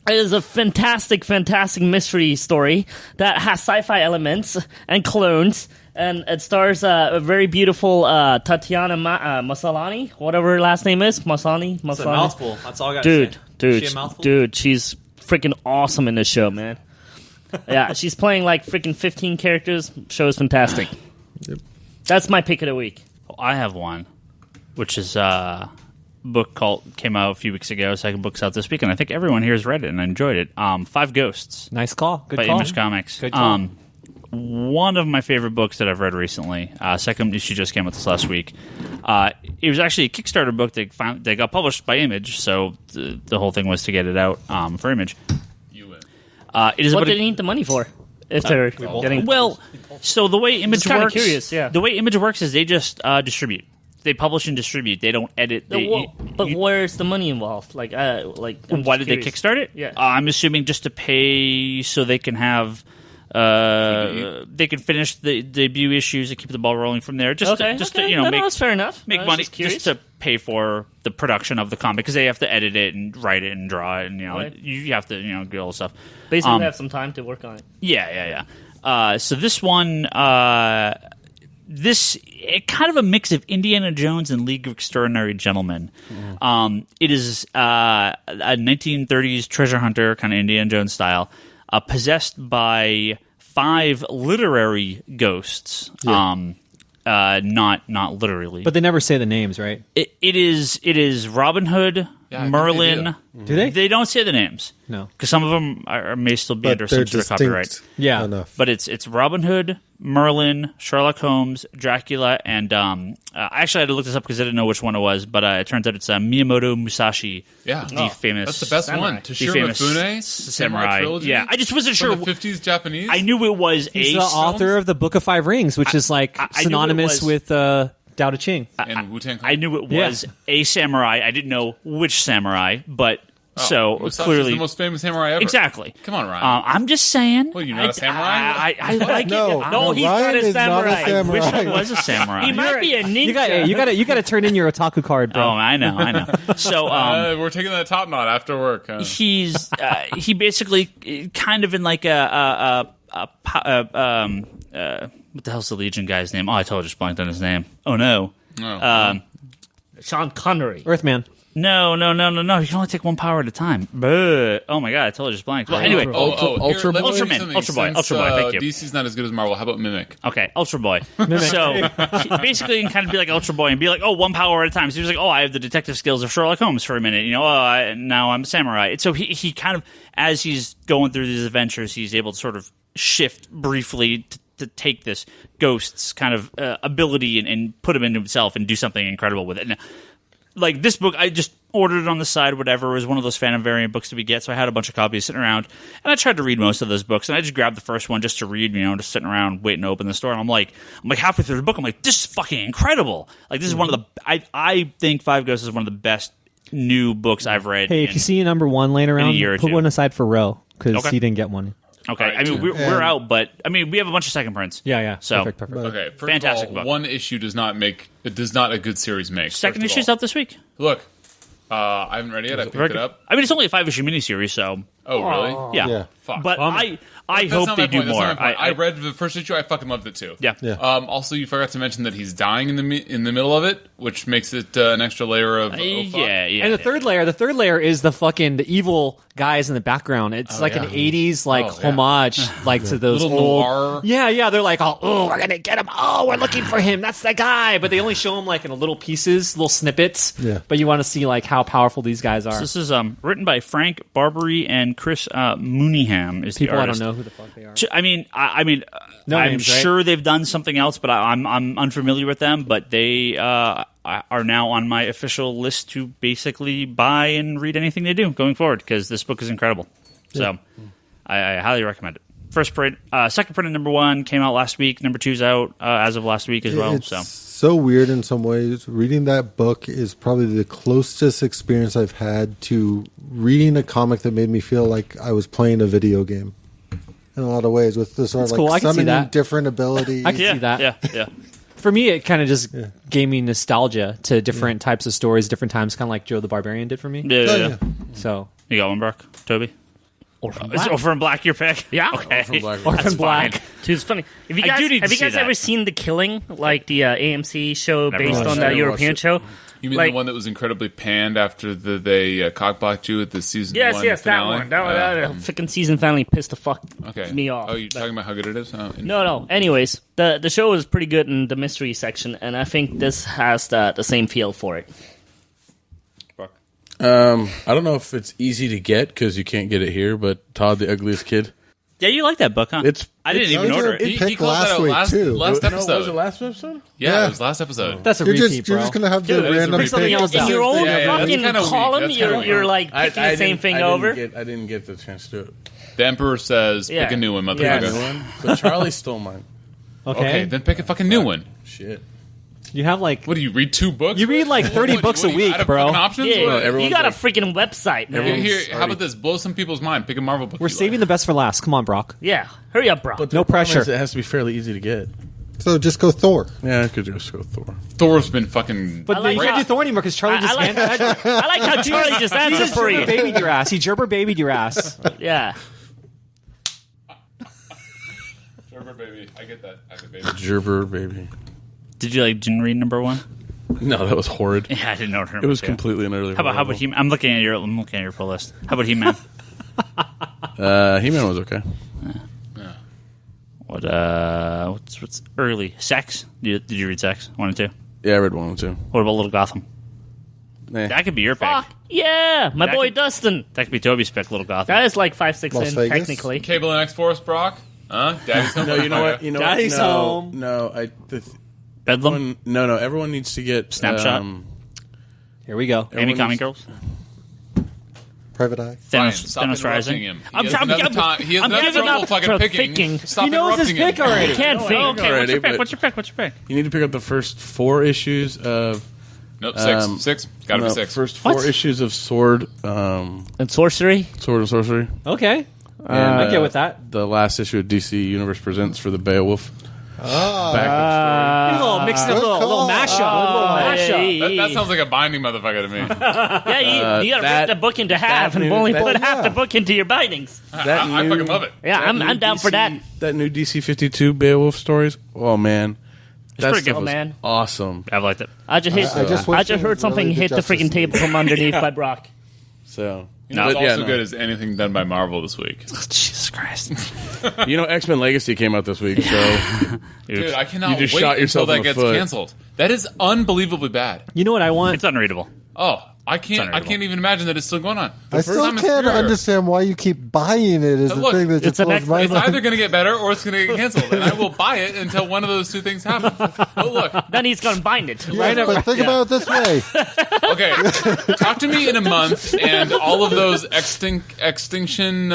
It is a fantastic, fantastic mystery story that has sci-fi elements and clones. And it stars a very beautiful Tatiana Maslany, whatever her last name is. Maslany? it's a mouthful. That's all I got Dude, to say. dude, Is she a mouthful? dude, she's freaking awesome in this show, man. Yeah, she's playing like freaking 15 characters. Show is fantastic. Yep. That's my pick of the week. I have one, which is a book came out a few weeks ago. Second book's out this week, and I think everyone here has read it and enjoyed it. 5 Ghosts Nice call. Good by call. Image Comics. Good call. One of my favorite books that I've read recently. Second issue just came out this last week. It was actually a Kickstarter book that got published by Image, so the whole thing was to get it out for Image. You win. It is What about do they need the money for? If they're getting well, so the way Image kinda works, curious, yeah. the way Image works is they just distribute. They publish and distribute. They don't edit. but where's the money involved? Like, I'm why just did they curious. kickstart it? Yeah. I'm assuming just to pay so they can have. They can finish the debut issues and keep the ball rolling from there. Just to No, make that's fair enough. I make was money just curious. just to pay for the production of the comic because they have to edit it and write it and draw it and Right. you have to get all the stuff. Basically, have some time to work on it. Yeah. So this one, kind of a mix of Indiana Jones and League of Extraordinary Gentlemen. It is a 1930s treasure hunter, kind of Indiana Jones style, possessed by 5 literary ghosts. Not literally, But they never say the names, right? it is Robin Hood, Yeah, I have no Merlin. idea. Do they? They don't say the names. No. Because some of them may still be But under they're some sort of copyright. distinct Yeah. enough. But it's Robin Hood, Merlin, Sherlock Holmes, Dracula, and I actually had to look this up because I didn't know which one it was, but it turns out it's Miyamoto Musashi. Yeah. The famous. That's the best Samurai. one. The Toshiro famous Mifune, samurai. trilogy. Yeah, I just wasn't From sure. the 50s Japanese. I knew it was He's a the author of the Book of Five Rings, which is like I knew it synonymous was- with Dao De Ching. and Wu-Tang Clan. I knew it was a samurai. I didn't know which samurai, but so Musashi's clearly the most famous samurai ever. exactly. Come on, Ryan. I'm just saying. What, you're not a samurai? I like No, it. No, he's Ryan not a is not a samurai. I wish I samurai. was a samurai. He might be a ninja. You got to turn in your otaku card, bro. Oh, I know. So, We're taking that top knot after work. he's he basically kind of in like what the hell's the Legion guy's name? Oh, I totally just blanked on his name. Oh no. Sean Connery. Earthman. No. You can only take one power at a time. But, oh my god, I totally just blanked. Well, anyway, Ultra Boy? Ultraman, Ultra Boy, thank you. DC's not as good as Marvel. How about Mimic? okay, Ultra Boy. So he basically can kind of be like Ultra Boy and be like, oh, one power at a time. So he was like, oh, I have the detective skills of Sherlock Holmes for a minute. Now I'm a samurai. And so he kind of, as he's going through these adventures, he's able to sort of shift briefly to take this ghost's kind of ability and put him into himself and do something incredible with it. And, like this book, I just ordered it on the side, whatever. It was one of those Phantom variant books that we get, so I had a bunch of copies sitting around. And I tried to read most of those books, and I just grabbed the first one just to read, just sitting around waiting to open the store. And I'm like halfway through the book, I'm like, this is fucking incredible. Like, this is one of the, I think Five Ghosts is one of the best new books I've read. Hey, if you see a number one laying around, year or put two. one aside for Ro, because Okay. he didn't get one. Okay, All right, I mean, we're out, but, I mean, we have a bunch of second prints. Yeah. So, Perfect. Okay, first Fantastic of all, book. one issue does not a good series make. second first of issue's all. out this week. Look, I haven't read it yet. I picked it up. I mean, it's only a 5-issue miniseries, so, Oh, really? yeah. Yeah. Fuck. But I That's hope not they my do point. That's more. not my point. I read the first issue. I fucking loved it too. Yeah. Yeah. Also, you forgot to mention that he's dying in the middle of it, which makes it an extra layer of. Oh, fuck. Yeah. And the third layer is the evil guys in the background. It's like yeah. an 80s yeah. homage like to those Little old noir. Yeah, they're like, oh, we're gonna get him. Oh, we're looking for him. That's the guy. But they only show him like in little pieces, little snippets. Yeah. But you want to see like how powerful these guys are. This is written by Frank Barbary and Chris Mooneyham is People the I don't artist. know who the fuck they are. I mean, No I'm names, right? sure they've done something else, but I'm unfamiliar with them. But they are now on my official list to basically buy and read anything they do going forward because this book is incredible. So I highly recommend it. First print, second print of number 1 came out last week. Number 2's out as of last week as well. It's So so weird in some ways. Reading that book is probably the closest experience I've had to reading a comic that made me feel like I was playing a video game. In a lot of ways, with the sort of That's cool. I like can see summoning that. different abilities. I can see that. Yeah. For me, it kind of just gave me nostalgia to different types of stories, different times, kind of like Joe the Barbarian did for me. Yeah. So You got one, Brock? Toby? Orphan Is Black. Orphan Black your pick? Yeah. Okay. From Black Orphan That's Black. fine. Dude, it's funny. Have you I guys, do need have to you guys see ever that. seen The Killing, like the AMC show Never based watched on it. that Never European watched it. show? You mean Like- the one that was incredibly panned after they cockblocked you at the season Yes, 1 that finale? one. That freaking season finally pissed the fuck Okay. me off. Oh, you're talking about how good it is? Oh, No. Anyways, the show is pretty good in the mystery section, and I think this has the same feel for it. I don't know if it's easy to get because you can't get it here, but Todd the Ugliest Kid. Yeah, you like that book, huh? I didn't even it's- order it. it- He picked called that last out week, too. last No, episode. was it last episode? Yeah, Yeah. it was last episode. that's a You're repeat, just bro. gonna have the Dude, that is a random repeat. Something else pick. down. In your own Yeah, that's fucking kinda weak. column, That's kinda you're weak. like picking the same thing over. I didn't get the chance to do it. The Emperor says, Yeah. pick a new one, motherfucker. Yes. New one? But Charlie stole mine. Okay, then pick a fucking new one. Shit. You have like What do you read 2 books? You read, like, 30 books a week, out of bro. fucking Options? Yeah, What? you got a like- freaking website, man. Here, how about this? Blow some people's mind. Pick a Marvel book. we're saving the best for last. Come on, Brock. Yeah, hurry up, bro. But No the problem pressure. is It has to be fairly easy to get. So just go Thor. Yeah, I could just go Thor. Thor's been fucking. But I like you can't how- do Thor anymore because Charlie I just like answered. I like how Charlie just answered for you. Babied your ass. He Gerber babied your ass. Yeah. Gerber, baby. I get that. I get baby. Gerber, baby. Did you didn't read number 1? No, that was horrid. Yeah, I didn't order It was two. completely and utterly How about horrible. He-Man? I'm looking at your pull list. How about He-Man? He-Man was okay. What's early? Sex? Did you read Sex 1 and 2? Yeah, I read 1 and 2. What about Little Gotham? That could be your pick. Fuck yeah, my That boy could- Dustin. That could be Toby's pick, Little Gotham. That is like 5-6 Las in Vegas? technically. Cable and X-Force, Brock? Huh? Daddy's home? No, you know what? You know Daddy's what? No, home. no. Bedlam? No. Everyone needs to get Snapshot? Here we go. Amy everyone Comic needs- Girls? Private Eye. Ryan, Thanos, stop Thanos interrupting Rising? him. I'm He has trying- another time. He has I'm another giving trouble up fucking for picking. picking. Stop He knows his interrupting pick him. already. I can't think. Okay, what's Already, your pick? but- What's your pick? What's your pick? You need to pick up the first 4 issues of. Nope, 6. 6? Gotta be 6. First 4 What? issues of Sword, And sorcery. Sword of Sorcery. Okay. And, I get with that. The last issue of DC Universe Presents for the Beowulf. A little mix, a little mashup. That sounds like a binding motherfucker to me. Yeah, you gotta that- rip the book into half that and new- only that- put half yeah. the book into your bindings. I fucking love it. Yeah, That I'm new down for that. That new DC 52 Beowulf stories. Oh man, that pretty stuff good. was Man. awesome. I've liked it. I just hit. I just wish I just it heard was something related hit to the Justice freaking table from underneath by Brock. So You know, it's also good as anything done by Marvel this week. Jesus Christ. X-Men Legacy came out this week. So Dude, I You cannot just wait shot until yourself that in the gets foot. canceled. That is unbelievably bad. You know what I want? It's unreadable. Oh, I can't unreadable. even imagine that it's still going on. I still can't understand why you keep buying it. Is the Look, thing that it's just an blows ex- my It's mind. either going to get better or it's going to get canceled, and I will buy it until one of those two things happens. Oh, look. Then he's gonna bind it. Yeah, but think about it this way. Okay, talk to me in a month, and all of those extinction,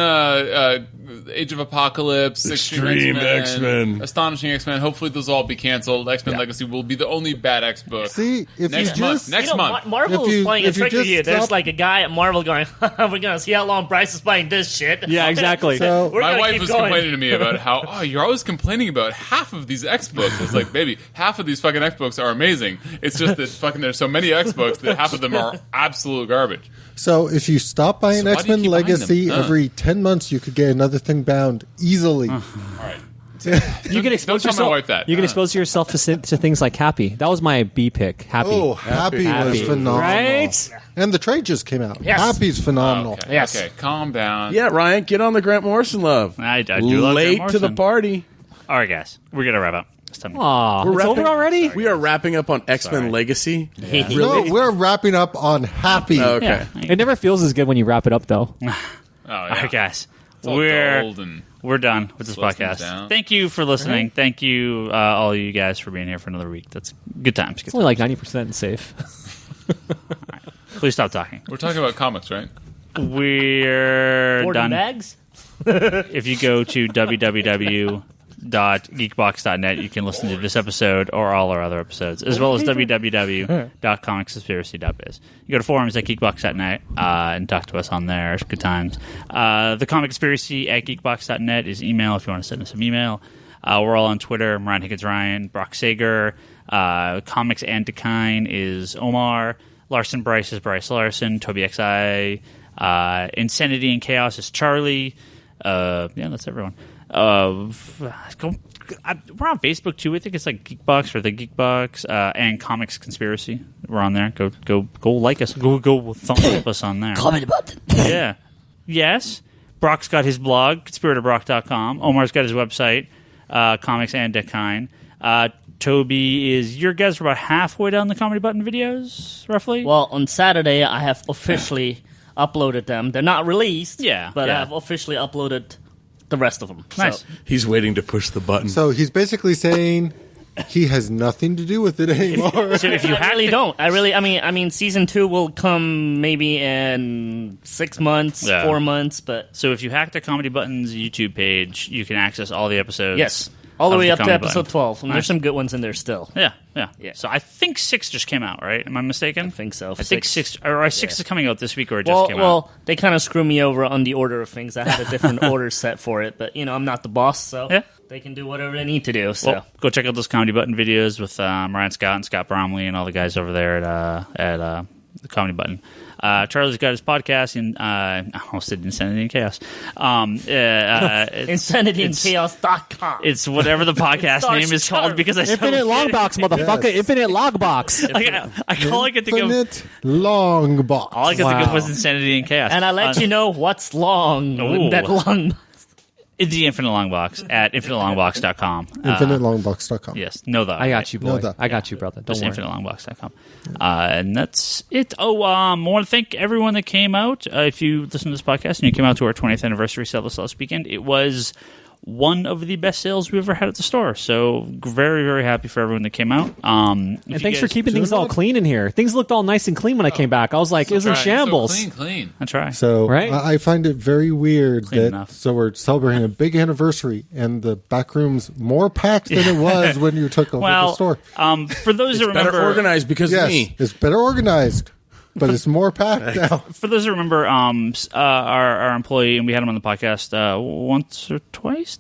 Age of Apocalypse, Extreme X-Men. Astonishing X-Men. Hopefully, those will all be canceled. X-Men Legacy will be the only bad X book. See, if Next you month. just Next month. Marvel If is you- playing a if you trick with just you. There's stop- like a guy at Marvel going, "We're gonna see how long Bryce is buying this shit." Yeah, exactly. So- We're My gonna wife keep was going. complaining to me about how, you're always complaining about half of these X books. It's like, baby, half of these fucking X books are amazing. It's just that fucking there's so many X books that half of them are absolute garbage. So if you stop buying So why do you X-Men keep buying Legacy them? every 10 months, you could get another thing bound easily. All right. You can expose Don't tell my yourself. wife that. You can expose yourself to things like Happy. That was my B pick. Happy. Oh, Happy was Happy. phenomenal. Right? And the trade just came out. Yes. Happy's phenomenal. Okay, Yes. okay, calm down. yeah, Ryan, get on the Grant Morrison love. I do love Late Grant to the Morrison. party. All right, guys. We're going to wrap up. It's time. Aw, it's wrapping- over already? We are wrapping up on X-Men Sorry. Legacy. No, we're wrapping up on Happy. Okay. Yeah. It never feels as good when you wrap it up, though. Oh, yeah. All right, guys. It's all We're gold and we're done with this Slows things podcast. down. Thank you for listening. Thank you, all you guys, for being here for another week. That's good times. Good It's only times. like 90% safe. Please stop talking. we're talking about comics, right? We're Gordon done. Bags. If you go to www.geekbox.net, you can listen to this episode or all our other episodes, as well as www.comicsconspiracy.biz. You go to forums at geekbox.net and talk to us on there. It's good times. The Comic Conspiracy at geekbox.net is email if you want to send us some email. We're all on Twitter. I'm Ryan Higgins Ryan. Brock Sager. Comics and Decline is Omar. Larsen Bryce is Bryce Larsen. Toby XI. Insanity and Chaos is Charlie. Yeah, that's everyone. We're on Facebook too. I think it's like Geekbox or the Geekbox and Comics Conspiracy. We're on there. Go like us. Go thumb up us on there. Comment about it. Yeah. Yes. Brock's got his blog, conspiratobrock.com. Omar's got his website, Comics and Decline. Toby your guys are about halfway down the Comedy Button videos, roughly. Well, on Saturday, I have officially uploaded them. They're not released. Yeah, but yeah. I have officially uploaded the rest of them. Nice. So, He's waiting to push the button. So he's basically saying he has nothing to do with it anymore. So if you I really don't. I mean, season 2 will come maybe in 6 months, Yeah. 4 months, but So if you hack the Comedy Button's YouTube page, you can access all the episodes. yes, all the of way up to Comedy episode Button. 12. And Nice. there's some good ones in there still. Yeah. Yeah. So I think 6 just came out, right? Am I mistaken? I think so. I think 6 is coming out this week, or it just Well, came out. well, they kind of screw me over on the order of things. I had a different order set for it, but I'm not the boss, so Yeah. they can do whatever they need to do. So Well, go check out those Comedy Button videos with Ryan Scott and Scott Bromley and all the guys over there at the Comedy Button. Charlie's got his podcast, and I almost said Insanity and Chaos. InsanityandChaos.com. It's whatever the podcast Stars name is called Charlie. because I Infinite Logbox, motherfucker. Yes. Infinite Logbox. all I could think of. Infinite long box. All I could think of Wow. was Insanity and Chaos. And I let you know what's long. Ooh. That long. The Infinite Long Box at infinitelongbox.com. InfiniteLongbox.com. Yes, no the. I got you, boy. No, that- I got you, brother. Don't Just worry. infinitelongbox.com. And that's it. Oh, I want to thank everyone that came out. If you listen to this podcast and you came out to our 20th anniversary sale this last weekend, it was one of the best sales we've ever had at the store. So very, very happy for everyone that came out. And thanks for keeping things all clean in here. Things looked all nice and clean when I came back. I was like, it was in shambles. So clean. That's right. So Right? I find it very weird Clean that enough. so we're celebrating a big anniversary and the back room's more packed than it was when you took over the Well, store. for those that remember, Better organized because Yes, of me. it's better organized, but it's more packed now. for those that remember, our employee, and we had him on the podcast once or twice.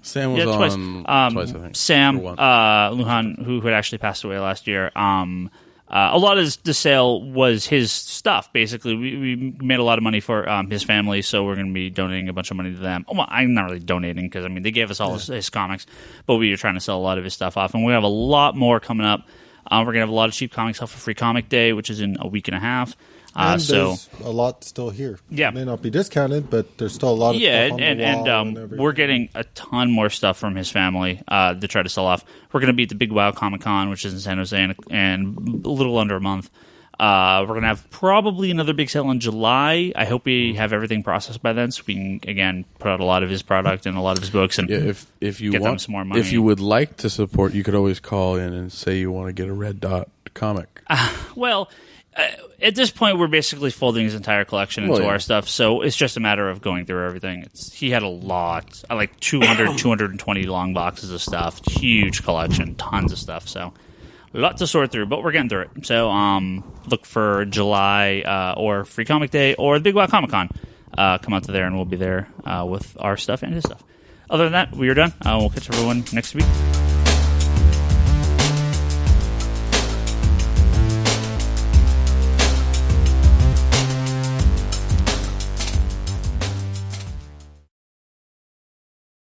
Sam was twice. on twice, I think. Sam Or once. Lujan, who had actually passed away last year. A lot of the sale was his stuff. Basically, we made a lot of money for his family, so we're going to be donating a bunch of money to them. Well, I'm not really donating because they gave us all his comics, but we were trying to sell a lot of his stuff off, and we have a lot more coming up. We're going to have a lot of cheap comics off for Free Comic Day, which is in a week and a half. And So there's a lot still here. Yeah. It may not be discounted, but there's still a lot of yeah, stuff on and the wall and everything. we're getting a ton more stuff from his family to try to sell off. We're going to be at the Big Wow Comic Con, which is in San Jose, and a little under a month. We're going to have probably another big sale in July. I hope we have everything processed by then, so we can again put out a lot of his product and a lot of his books. And Yeah, if you get them want some more money. if you would like to support, you could always call in and say you want to get a Red Dot comic. Well, at this point, we're basically folding his entire collection into Well, yeah. our stuff, so it's just a matter of going through everything. He had a lot, like 220 long boxes of stuff, huge collection, tons of stuff, so a lot to sort through, but we're getting through it. So look for July or Free Comic Day or the Big Wow Comic Con. Come out to there, and we'll be there with our stuff and his stuff. Other than that, we are done. We'll catch everyone next week.